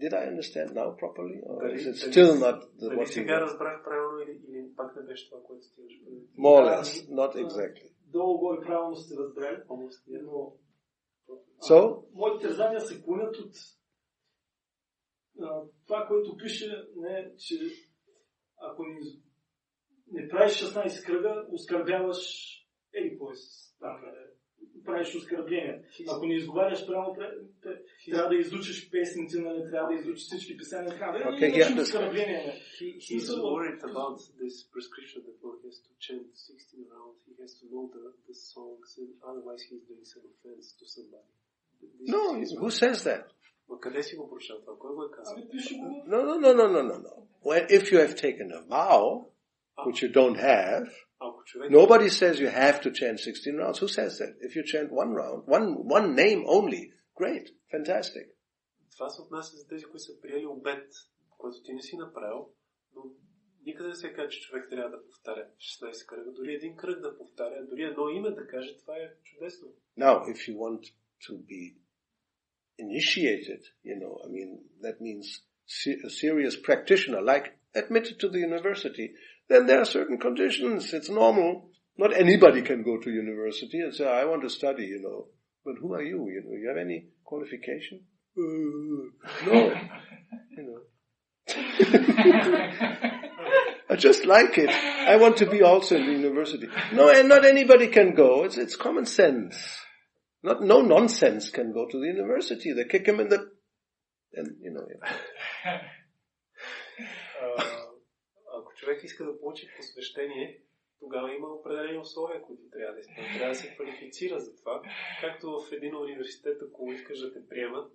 did I understand now properly? Or is it still not the what you сега разбрах правилно или пак не беше това, което ти имаш преди? More or less, not exactly. Долу-горе правилно сте разбрали. Но моите тързания се клонят от това, което пише, че ако не правиш 16 кръга, оскърбяваш правиш оскърбление. Ако не изговаряш правилно, трябва да изучиш песните, трябва да изучиш всички писания, трябва да изучиш оскърбление. He's worried about this prescription that one has to chant 16 rounds, he has to know the songs, and otherwise he's doing some offense to somebody. No, who says that? Къде си го прочел това? Кой го е казал? No. Well, if you have taken a vow, which you don't have, nobody says you have to chant 16 rounds. Who says that? If you chant one round, one name only, great, fantastic. Това се отнася за тези, които са приели обет, който ти не си направил, но никъде не се казва, че човек трябва да повтаря 16 кръга. Дори един кръг да повтаря, дори едно име да каже, това е чудесно. Now, if you want to be initiated, that means a serious practitioner, like admitted to the university, then there are certain conditions. It's normal. Not anybody can go to university and say, I want to study, But who are you? You have any qualification? No. I just like it. I want to be also in the university. No, and not anybody can go. It's common sense. No nonsense can go to the university. They kick him in the... Ако човек иска да получи посвещение, тогава има определени условия, които трябва да изпълни. Трябва да се квалифицира за това. Както в един университет, ако искаш да те приемат,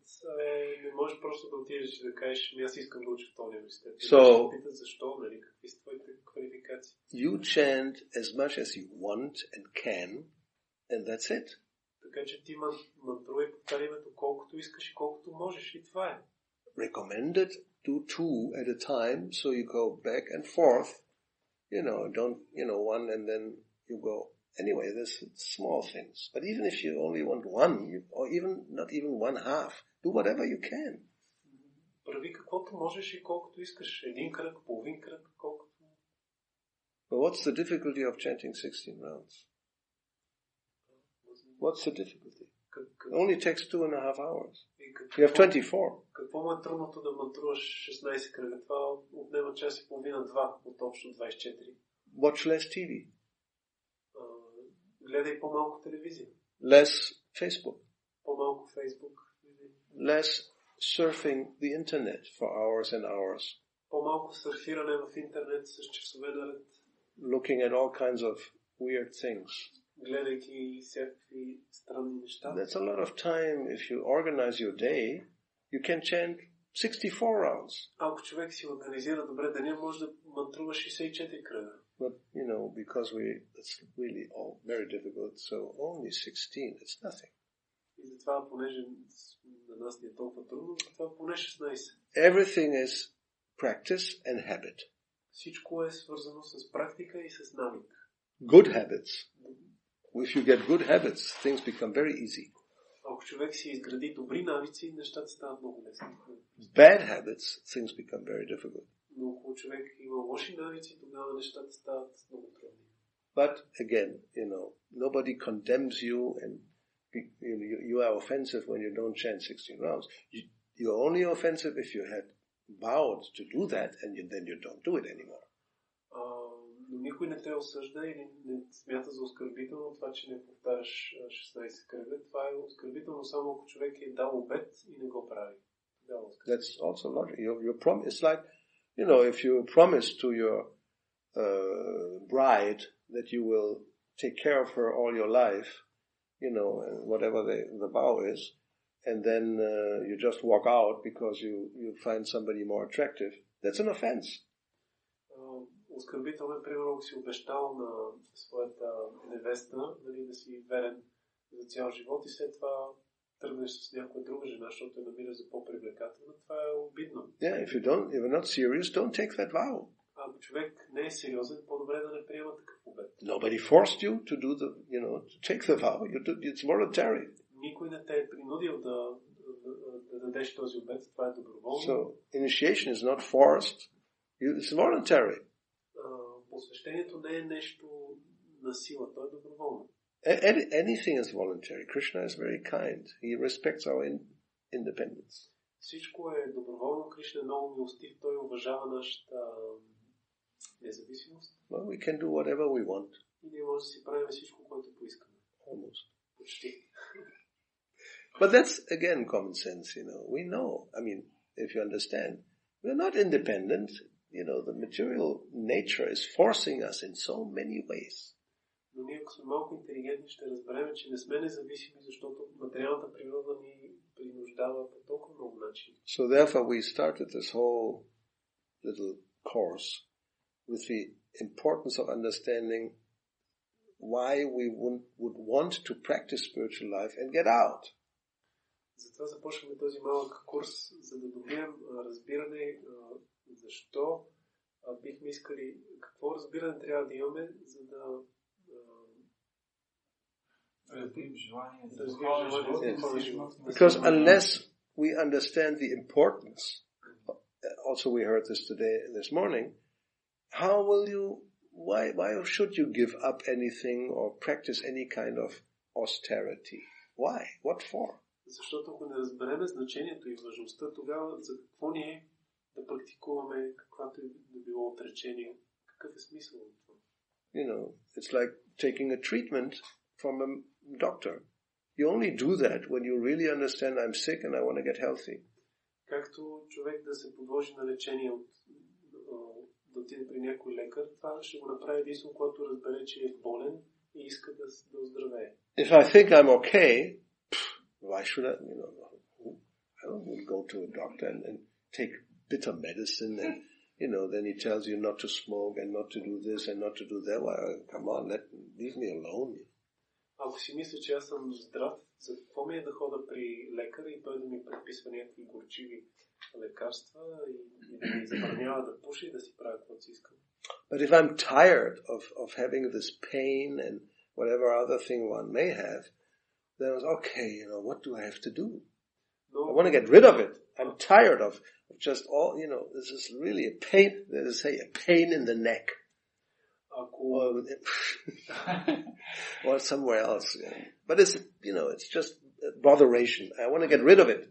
не можеш просто да отидеш и да кажеш, аз искам да уча в този университет. So, да питат защо, какви са твоите квалификации. You chant as much as you want and can, and that's it. Така че ти мантрувай, повтаряй името колкото искаш и колкото можеш, и това е. Recommended, do 2 at a time, so you go back and forth. Don't, one and then you go. Anyway, there's small things. But even if you only want one, or not even one half, do whatever you can. Прави каквото можеш и колкото искаш. Един кръг, половин кръг, колкото. But what's the difficulty of chanting 16 rounds? What's the difficulty? It only takes 2.5 hours. You have 24. Какво му е трудното да мантруваш 16 кръга? Това отнема час и половина-2 от общо 24. Watch less TV. Гледай по-малко телевизия. Less Facebook. По-малко Facebook. Less surfing the internet for hours and hours. По-малко сърфиране в интернет с часове наред. Looking at all kinds of weird things. Гледайки всякакви странни неща. That's a lot of time. If you organize your day, you can chant 64 rounds. Ако човек си организира добре деня, може да мантрува 64 кръга. But, because it's really all very difficult, so only 16, it's nothing. И затова, понеже на нас ни е толкова трудно, затова поне 16. Everything is practice and habit. Всичко е свързано с практика и с навик. Good habits. If you get good habits, things become very easy. Ако човек си изгради добри навици, нещата стават много лесни. Bad habits, things become very difficult. Но ако човек има лоши навици, тогава нещата стават много трудни. But again, nobody condemns you and you are offensive when you don't chant 16 rounds. You're only offensive if you had vowed to do that and then you don't do it anymore. Но никой не те осъжда или не смята за оскърбително това, че не повтаряш 16 кръга. Това е оскърбително само ако човек е дал обет и не го прави. That's also logic. Your promise, it's like, if you promise to your bride that you will take care of her all your life, whatever the vow is, and then you just walk out because you find somebody more attractive, that's an offense. Оскърбително е, примерно, ако си обещал на своята невеста, да си верен за цял живот и след това тръгнеш с някоя друга жена, защото я намираш за по-привлекателна, това е обидно. Yeah, if you're not serious, don't take that vow. Ако човек не е сериозен, по-добре да не приема такъв обет. Nobody forced you to do to take the vow. It's voluntary. Никой не те е принудил да дадеш този обет, това е доброволно. So, initiation is not forced, it's voluntary. Посвещението не е нещо на сила, то е доброволно. Anything is voluntary. Krishna is very kind. He respects our independence. Всичко е доброволно. Кришна е много милостив. Той уважава нашата независимост. Well, we can do whatever we want. И ние може да си правим всичко, което поискаме. Almost. Почти. But that's, again, common sense, We know, if you understand, we're not independent. The material nature is forcing us in so many ways. Но ние, ако сме малко интелигентни, ще разберем, че не сме независими, защото материалната природа ни принуждава по толкова много начини. So therefore we started this whole little course with the importance of understanding why we would want to practice spiritual life and get out. Затова започваме този малък курс, за да добием разбиране защо бихме искали, какво разбиране трябва да имаме, за да развием желание. Because unless we understand the importance, also we heard this this morning, how will why should you give up anything or practice any kind of austerity? Why? What for? Защото ако не разбереме значението и важността, тогава за какво ни е да практикуваме каквато да било отречение? Какъв е смисъл от това? It's like taking a treatment from a doctor. You only do that when you really understand I'm sick and I want to get healthy. Както човек да се подложи на лечение да отиде при някой лекар, това ще го направи единствено, когато разбере, че е болен и иска да оздравее. If I think I'm okay, why should I, I don't go to a doctor and take bitter medicine and, then he tells you not to smoke and not to do this and not to do that. Well, come on, leave me alone. Ако си мисля, че аз съм здрав, за какво ми е да хода при лекар и той да ми предписва някакви горчиви лекарства и да ми забранява да пуша и да си правя каквото си искам. But if I'm tired of having this pain and whatever other thing one may have, then it's okay, what do I have to do? I want to get rid of it. I'm tired of just all, this is really a pain, let's say a pain in the neck. Or somewhere else. But it's just botheration. I want to get rid of it.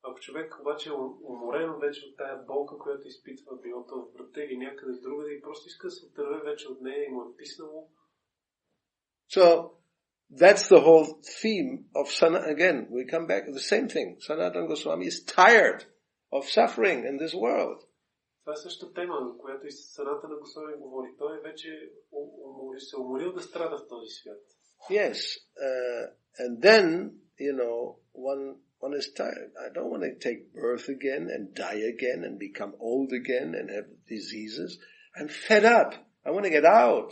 Ако човек обаче е уморен вече от тая болка, която изпитва било то в врата или някъде в другаде и просто иска да се отърве вече от нея и му е писнало. So, that's the whole theme of again, we come back to the same thing. Sanatana Goswami is tired of suffering in this world. Това е същата тема, която и Санатана Госвами говори. Той вече се уморил да страда в този свят. Yes, and then, one one is tired. I don't want to take birth again and die again and become old again and have diseases. I'm fed up. I want to get out.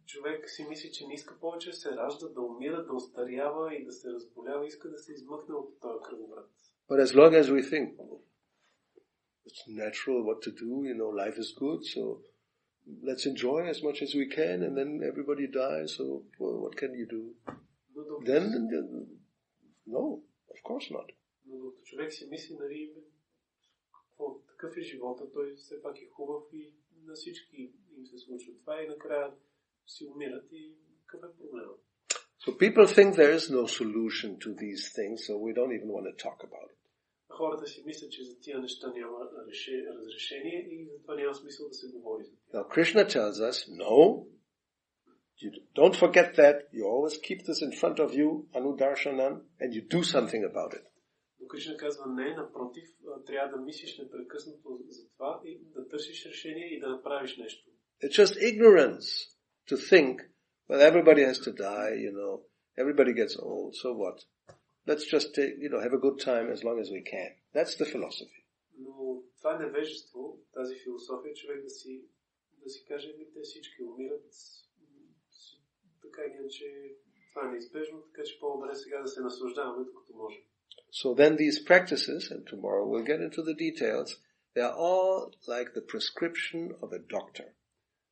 Човек си мисли, че не иска повече да се ражда, да умира, да остарява и да се разболява, иска да се измъкне от този кръговрат. But as long as we think, it's natural what to do, life is good, so let's enjoy as much as we can, and then everybody dies, so what can you do? Then, no, of course not. Но докато човек си мисли, такъв е живота, той все пак е хубав и на всички им се случва това и накрая си умират и какъв е проблемът? So people think there is no solution to these things, so we don't even want to talk about it. Хората си мислят, че за тия неща няма разрешение и затова няма смисъл да се говори. Now Krishna tells us, no, you don't forget that, you always keep this in front of you, anudarshanam, and you do something about it. Но Кришна казва, не, напротив, трябва да мислиш непрекъснато за това и да търсиш решение и да направиш нещо. It's just ignorance to think, well, everybody has to die, everybody gets old, so what? Let's just have a good time as long as we can. That's the philosophy. Но това е невежество, тази философия, човек да си каже, те всички умират, така иначе това е неизбежно, така че по-добре сега да се наслаждаваме, докато можем. So then these practices, and tomorrow we'll get into the details, they are all like the prescription of a doctor.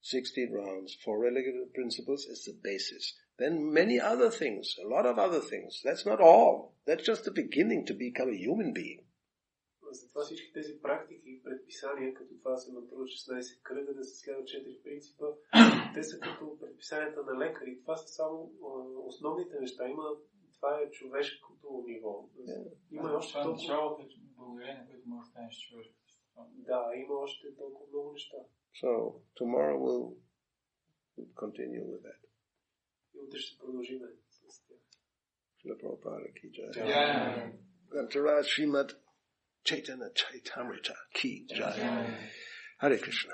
16 rounds, 4 regulative principles is the basis. Then many other things, a lot of other things. That's not all. That's just the beginning to become a human being. Затова всички тези практики и предписания, като това се натрува 16 кръга, да се следват 4 принципа, те са като предписанията на лекари. Това са само основните неща. Това е човешкото ниво. Има още толкова... Началото е благодарение, което може да станеш човек. Да, има още толкова много неща. So, tomorrow we'll continue with that. И утре ще продължим с тях. Shri Prabhupada ki jai. Grantaraj Srimad Chaitanya Chaitamrita ki jai. Hare Krishna.